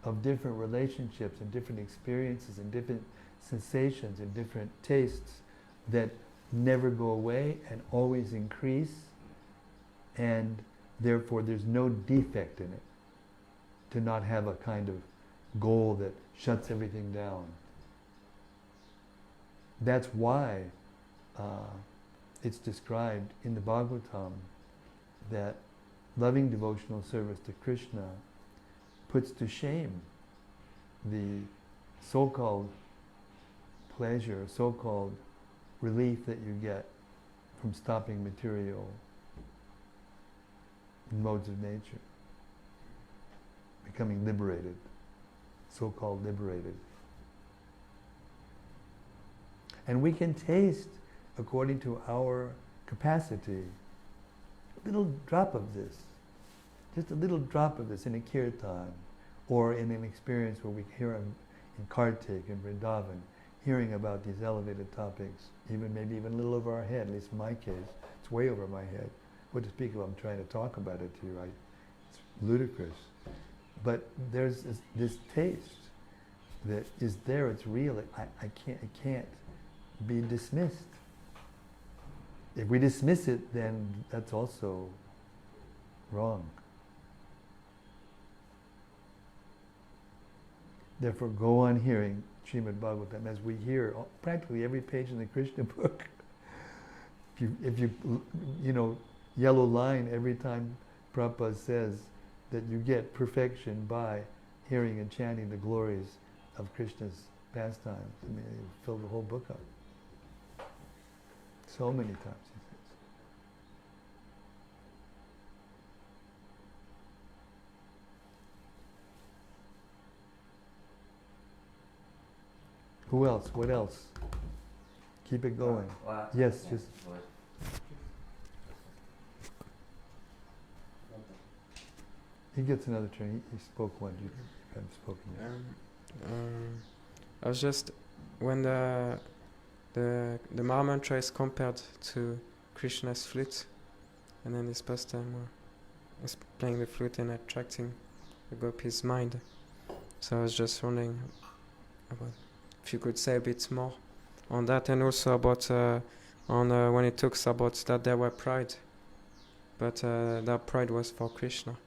of different relationships and different experiences and different sensations and different tastes that never go away and always increase, and therefore there's no defect in it to not have a kind of goal that shuts everything down. That's why it's described in the Bhagavatam that loving devotional service to Krishna puts to shame the so-called pleasure, so-called relief that you get from stopping material modes of nature, becoming liberated, so-called liberated. And we can taste, according to our capacity, a little drop of this. Just a little drop of this in a kirtan, or in an experience where we hear in Kartik and Vrindavan, hearing about these elevated topics, maybe even a little over our head, at least in my case, it's way over my head. What to speak of, I'm trying to talk about it to you, it's ludicrous. But there's this taste that is there, it's real, it can't be dismissed. If we dismiss it, then that's also wrong. Therefore, go on hearing Srimad-Bhagavatam as we hear practically every page in the Krishna book. If you yellow line every time Prabhupada says that you get perfection by hearing and chanting the glories of Krishna's pastimes. I mean, you fill the whole book up. So many times he says. Who else? What else? Keep it going. Yes, just. He gets another turn. He spoke one. You haven't spoken yet. I was just when the Mahamantra is compared to Krishna's flute, and then this pastime is playing the flute and attracting the Gopis' mind. So I was just wondering about if you could say a bit more on that, and also about when it talks about that there were pride, but that pride was for Krishna.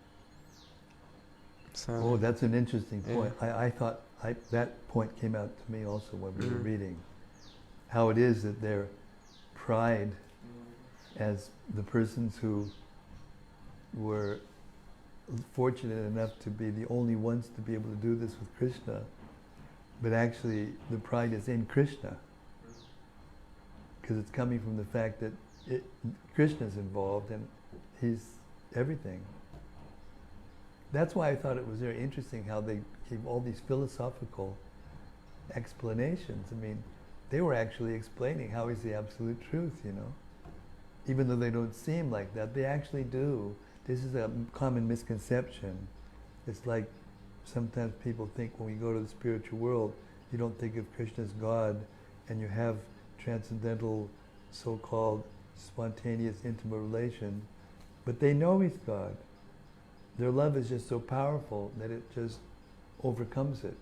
So that's an interesting point. I thought that point came out to me also when we were reading. How it is that their pride as the persons who were fortunate enough to be the only ones to be able to do this with Krishna, but actually the pride is in Krishna. Because it's coming from the fact that Krishna's involved and he's everything. That's why I thought it was very interesting how they gave all these philosophical explanations. I mean, they were actually explaining how he's the absolute truth, Even though they don't seem like that, they actually do. This is a common misconception. It's like sometimes people think when we go to the spiritual world, you don't think of Krishna as God, and you have transcendental, so-called spontaneous, intimate relation, but they know he's God. Their love is just so powerful that it just overcomes it.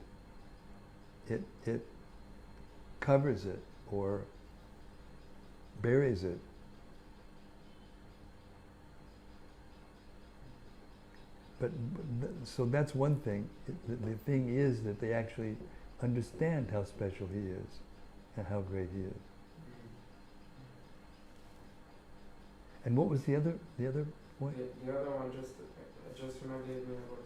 It covers it or buries it. So that's one thing. The thing is that they actually understand how special he is and how great he is. And what was the other point? The other one just reminded me about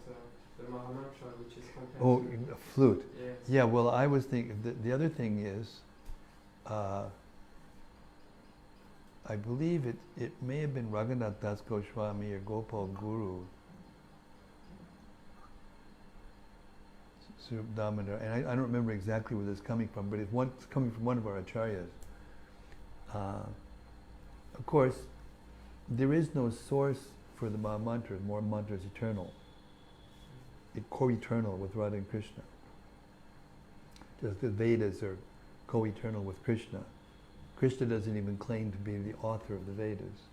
the Mahamantra, which is compared to... a flute. Yes. Yeah, well, I was thinking, the other thing is, I believe it may have been Raghunath Das Goswami or Gopal Guru, Swarup Damodar, and I don't remember exactly where this is coming from, but it's coming from one of our acharyas. Of course, there is no source for the Mahamantra. The Mahamantra is eternal. It's co-eternal with Radha and Krishna. Just the Vedas are co-eternal with Krishna. Krishna doesn't even claim to be the author of the Vedas.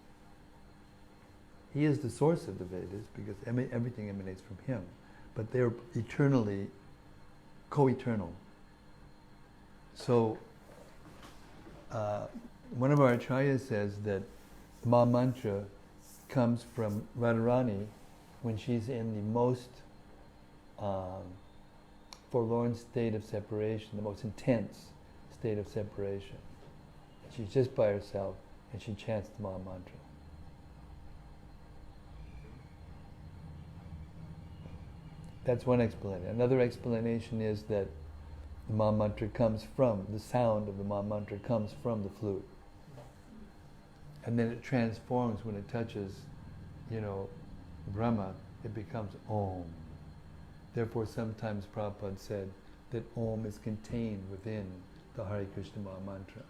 He is the source of the Vedas because everything emanates from him. But they're eternally co-eternal. So, one of our acharyas says that the Mahamantra comes from Radharani when she's in the most forlorn state of separation, the most intense state of separation. She's just by herself and she chants the Mahamantra. That's one explanation. Another explanation is that the Mahamantra comes from, the sound of the Mahamantra comes from the flute. And then it transforms when it touches, Brahma, it becomes Om. Therefore sometimes Prabhupada said that Om is contained within the Hare Krishna Maha Mantra.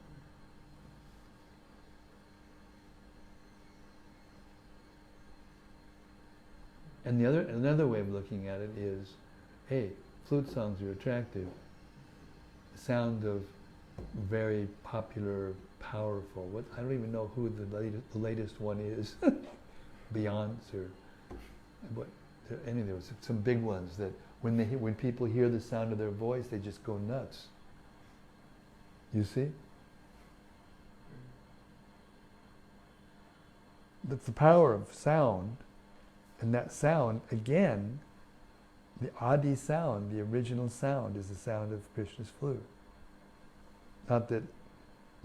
And another way of looking at it is, hey, flute songs are attractive. The sound of very popular, powerful. I don't even know who the latest one is. Beyonce or what? There was some big ones that when people hear the sound of their voice, they just go nuts. You see? That's the power of sound. And that sound, again, the Adi sound, the original sound, is the sound of Krishna's flute. Not that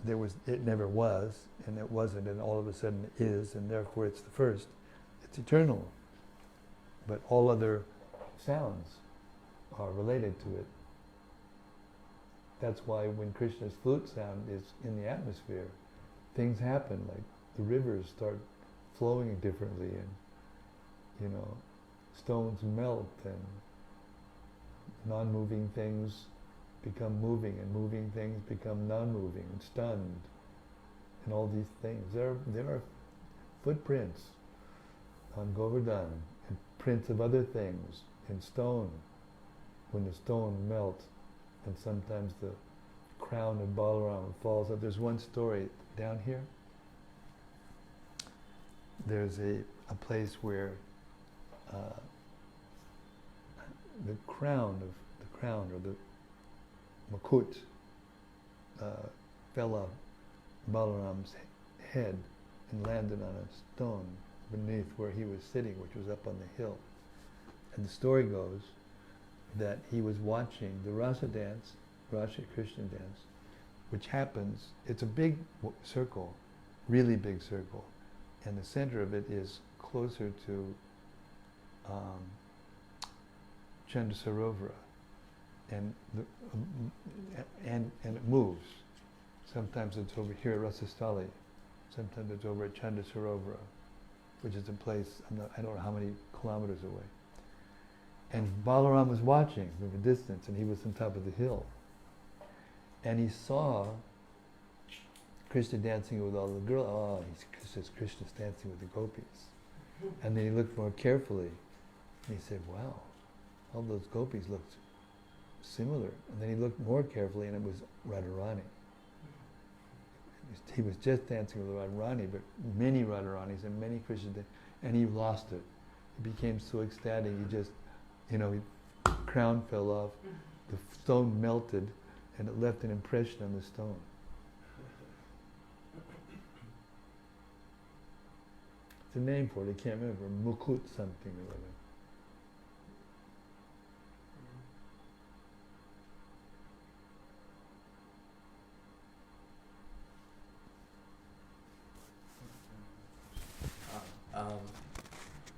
it never was, and it wasn't, and all of a sudden it is, and therefore it's the first. It's eternal. But all other sounds are related to it. That's why when Krishna's flute sound is in the atmosphere, things happen, like the rivers start flowing differently, and stones melt, and non-moving things become moving, and moving things become non-moving, and stunned, and all these things. There are footprints on Govardhan, and prints of other things in stone, when the stone melts, and sometimes the crown of Balaram falls up. There's one story down here. There's a place where the crown or the Mukut fell off Balaram's head and landed on a stone beneath where he was sitting, which was up on the hill. And the story goes that he was watching the Rasa dance, Rasa Krishna dance, which happens, it's a big circle, really big circle, and the center of it is closer to Chandasarovara, and it moves. Sometimes it's over here at Rasastali, sometimes it's over at Chandasarovara, which is a place I don't know how many kilometers away. And Balaram was watching from a distance, and he was on top of the hill, and he saw Krishna dancing with all the girls. Oh, Krishna's dancing with the Gopis. And then he looked more carefully, and he said, wow, all those Gopis looked similar. And then he looked more carefully, and it was Radharani. He was just dancing with Radharani, but many Radharanis and many Krishna and he lost it. He became so ecstatic, he just, his crown fell off, the stone melted, and it left an impression on the stone. It's a name for it, I can't remember, Mukut something or other.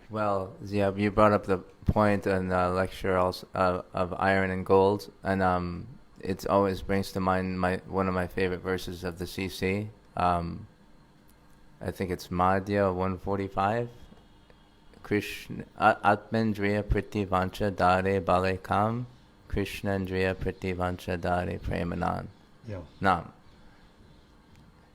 Well, yeah, you brought up the point in the lecture also, of iron and gold, and it always brings to mind one of my favorite verses of the CC. I think it's Madhya 145. Krishna Atmendriya Prativancha Dare Bale Kam Krishnandriya Prativancha Dare Premanan. Yeah. Nam.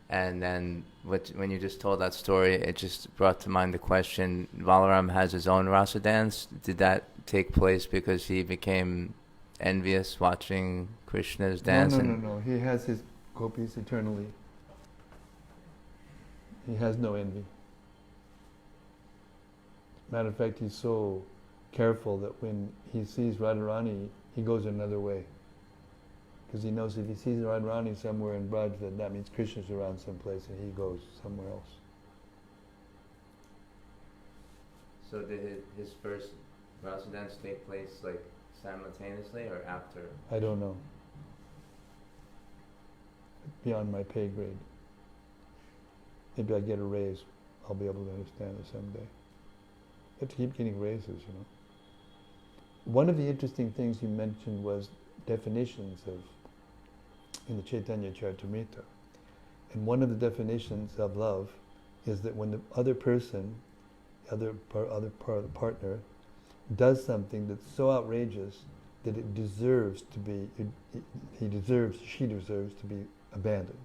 And then when you just told that story, it just brought to mind the question, Balaram has his own rasa dance. Did that take place because he became envious watching Krishna's dance? No. He has his gopis eternally. He has no envy. Matter of fact, he's so careful that when he sees Radharani, he goes another way. Because he knows if he sees Radharani somewhere in Braj, that means Krishna's around someplace, and he goes somewhere else. So did his first rasa dance take place like simultaneously or after? I don't know. Beyond my pay grade. Maybe I get a raise. I'll be able to understand it someday. You have to keep getting raises, One of the interesting things you mentioned was definitions in the Chaitanya Charitamrita. And one of the definitions of love is that when the other person, other part of the partner, does something that's so outrageous that it deserves to be, she deserves to be abandoned,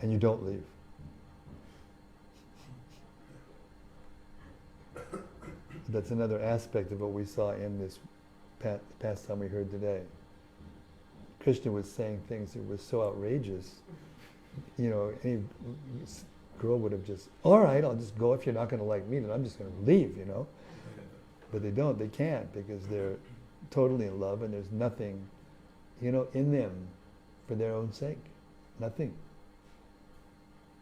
and you don't leave. That's another aspect of what we saw in this pastime we heard today. Krishna was saying things that were so outrageous, any girl would have just, all right, I'll just go. If you're not going to like me, then I'm just going to leave, But they can't, because they're totally in love, and there's nothing, in them for their own sake. Nothing.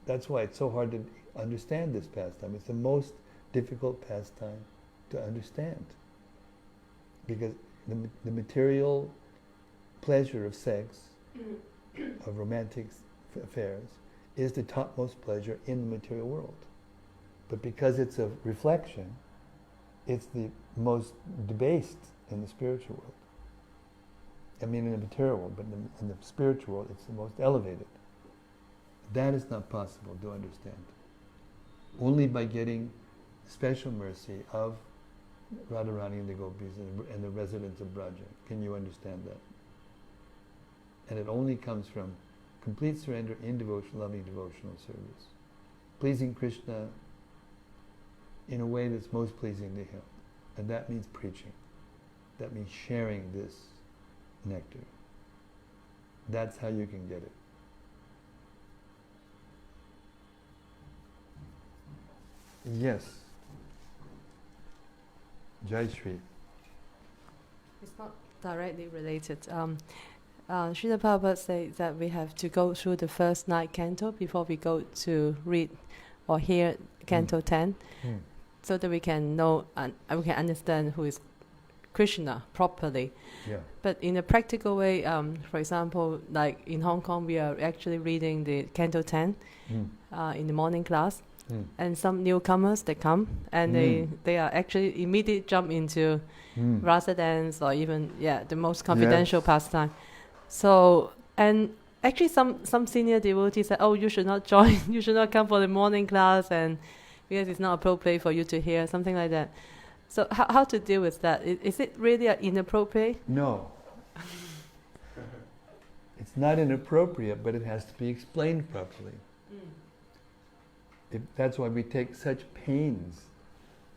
That's why it's so hard to understand this pastime. It's the most difficult pastime to understand. Because the material pleasure of sex, of romantic affairs, is the topmost pleasure in the material world. But because it's a reflection, it's the most debased in the spiritual world. I mean in the material world, but in the spiritual world it's the most elevated. That is not possible to understand. Only by getting special mercy of Radharani and the Gopis and the residents of Braja can you understand that. And it only comes from complete surrender in loving devotional service. Pleasing Krishna in a way that's most pleasing to him. And that means preaching. That means sharing this nectar. That's how you can get it. Yes. Jai Shri. It's not directly related. Srila Prabhupada says that we have to go through the first 9 canto before we go to read or hear canto 10, so that we can know and we can understand who is Krishna properly. Yeah. But in a practical way, for example, like in Hong Kong, we are actually reading the canto 10 in the morning class. And some newcomers, they come and they are actually immediately jump into Rasa dance or even the most confidential pastime. So, and actually some senior devotees said, oh, you should not join, you should not come for the morning class, and because it's not appropriate for you to hear, something like that. So how to deal with that? Is it really inappropriate? No. It's not inappropriate, but it has to be explained properly. That's why we take such pains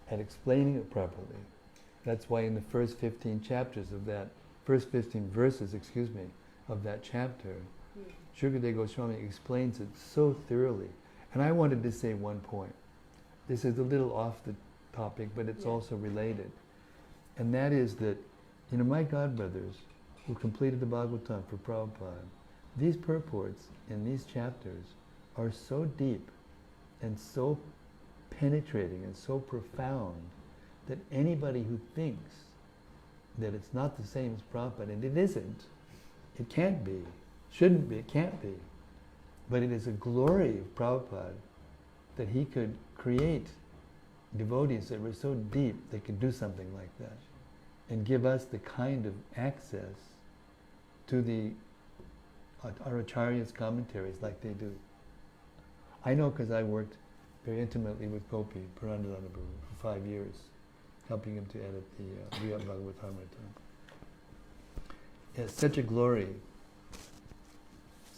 at explaining it properly. That's why in the first 15 verses, of that chapter, Shukadeva Goswami explains it so thoroughly. And I wanted to say one point. This is a little off the topic, but it's also related. And that is that, my godbrothers who completed the Bhagavatam for Prabhupada, these purports in these chapters are so deep and so penetrating and so profound that anybody who thinks that it's not the same as Prabhupada, and it isn't, it can't be, shouldn't be, it can't be, but it is a glory of Prabhupada that he could create devotees that were so deep they could do something like that and give us the kind of access to our Acharya's commentaries like they do. I know because I worked very intimately with Gopi, Purandarana Prabhu, for 5 years, helping him to edit the Bhagavatamrita. It's such a glory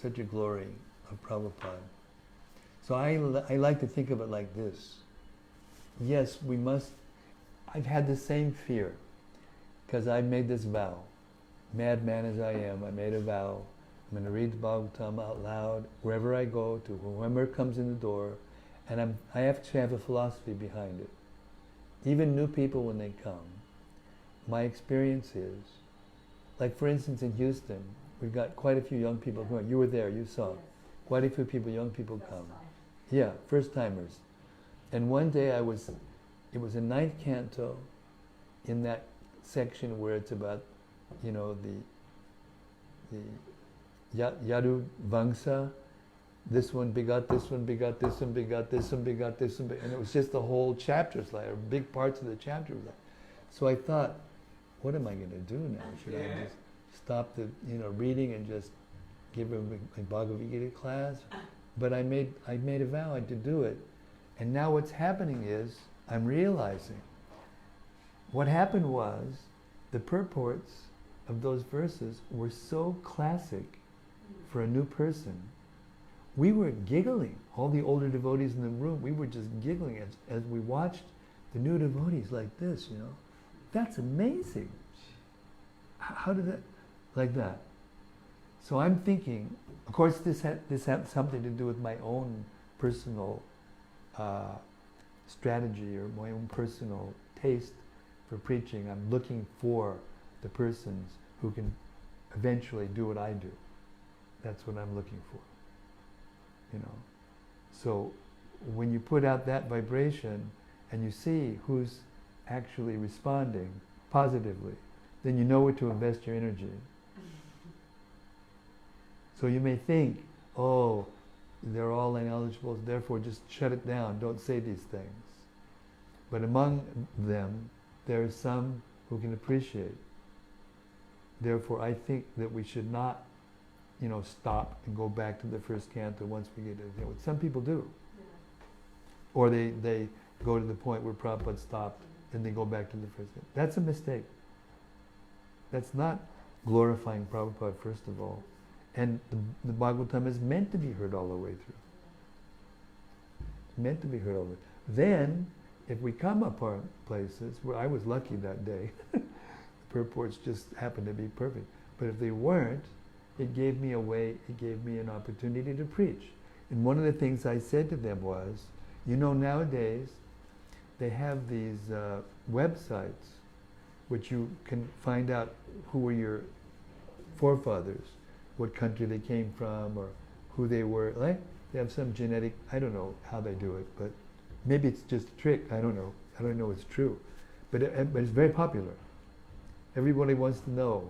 of Prabhupada. So I like to think of it like this. Yes, we must, I've had the same fear, because I made this vow. Madman as I am, I made a vow. I'm going to read the Bhagavatam out loud, wherever I go, to whoever comes in the door, and I actually have a philosophy behind it. Even new people when they come, my experience is, like for instance in Houston, we've got quite a few young people going. You were there, you saw. Quite a few young people come. Yeah, first timers. And one day it was a 9th canto in that section where it's about, the Yadu Vangsa, this one begot this one, begot this one, begot this one, begot this one, and it was just the whole chapters, like big parts of the chapter. So I thought, what am I going to do now? Should I just stop the reading and just give him a Bhagavad Gita class? But I made a vow to do it, and now what's happening is I'm realizing what happened was the purports of those verses were so classic for a new person. We were giggling. All the older devotees in the room, we were just giggling as we watched the new devotees like this, you know. That's amazing. How did that, like that? So I'm thinking, of course this had something to do with my own personal strategy or my own personal taste for preaching. I'm looking for the persons who can eventually do what I do. That's what I'm looking for. You know. So when you put out that vibration and you see who's actually responding positively, then you know where to invest your energy. So you may think, oh, they're all ineligible, therefore just shut it down, don't say these things. But among them, there are some who can appreciate. Therefore, I think that we should not, you know, stop and go back to the first canto once we get it. You know, some people do. Or they go to the point where Prabhupada stopped and they go back to the first canto. That's a mistake. That's not glorifying Prabhupada, first of all. And the Bhagavatam is meant to be heard all the way through. It's meant to be heard all the way. Then, if we come upon places where I was lucky that day, the purports just happened to be perfect. But if they weren't, it gave me a way, it gave me an opportunity to preach. And one of the things I said to them was, you know, nowadays they have these websites which you can find out who were your forefathers, what country they came from, or who they were. Like, they have some genetic, I don't know how they do it, but maybe it's just a trick, I don't know. I don't know it's true. But it's very popular. Everybody wants to know,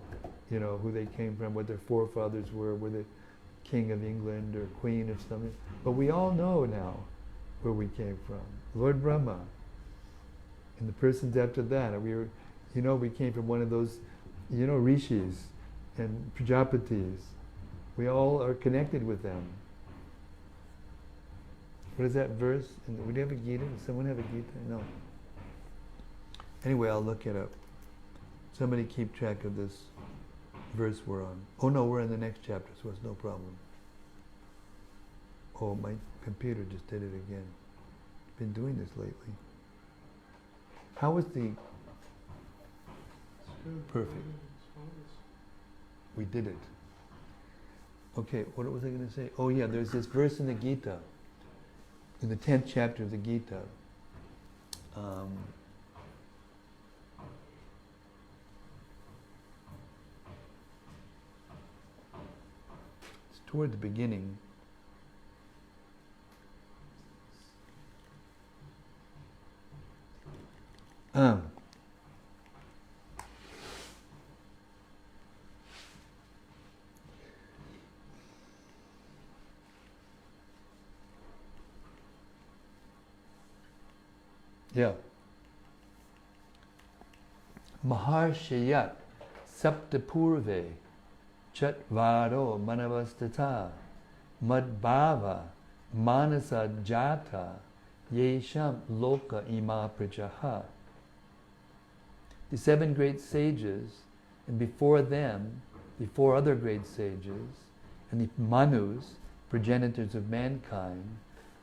you know, who they came from, what their forefathers were the king of England or queen of something. But we all know now where we came from. Lord Brahma. And the persons after that, we came from one of those, you know, rishis and prajapatis. We all are connected with them. What is that verse? Would you have a Gita? Does someone have a Gita? No. Anyway, I'll look it up. Somebody keep track of this verse we're on. Oh no, we're in the next chapter, so it's no problem. Oh, my computer just did it again. Been doing this lately. How was the... Perfect. We did it. Okay, what was I going to say? Oh yeah, there's this verse in the Gita, in the 10th chapter of the Gita. It's toward the beginning. Yeah. Maharshayat saptapurve chatvaro manavastata madbhava manasa jata yesham loka ima prajaha. The 7 great sages, and before them, the 4 other great sages, and the manus, progenitors of mankind,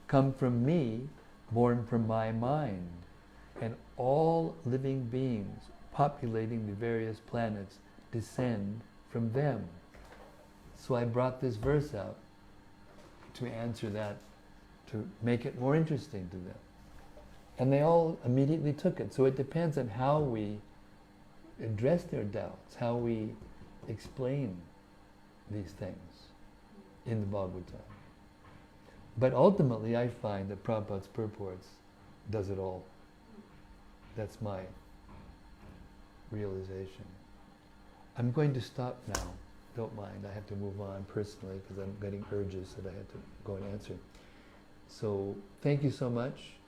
come from me, born from my mind. And all living beings populating the various planets descend from them. So I brought this verse out to answer that, to make it more interesting to them. And they all immediately took it. So it depends on how we address their doubts, how we explain these things in the Bhagavatam. But ultimately I find that Prabhupada's purports does it all. That's my realization. I'm going to stop now. Don't mind, I have to move on personally because I'm getting urges that I have to go and answer. So thank you so much.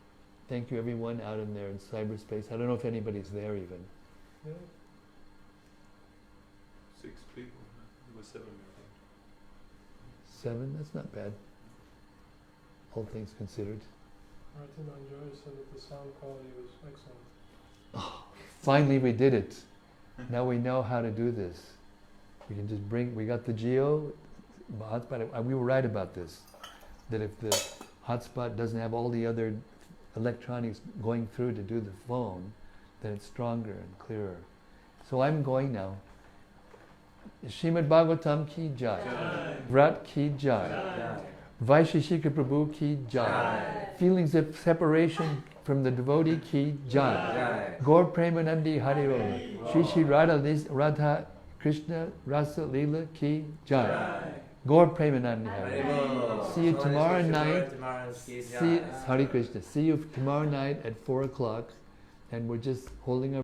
Thank you everyone out in there in cyberspace. I don't know if anybody's there even. Yeah. 6 people. There were 7 there. 7? That's not bad. All things considered. Martin Manjoy said that the sound quality was excellent. Oh, finally we did it. Now we know how to do this. We can just we got the geo hotspot. We were right about this. That if the hotspot doesn't have all the other electronics going through to do the phone, then it's stronger and clearer. So I'm going now. Srimad-Bhagavatam ki jai. Vrat ki jai. Vaisheshika Prabhu ki jai. Feelings of separation from the devotee ki jai. Gaur Premanandi Haribola. Shri Shri Radha Krishna Rasa Leela ki jai. Gaur Premanandi Haribola. See you tomorrow night. Hare Krishna. See you tomorrow night at 4 o'clock. And we're just holding our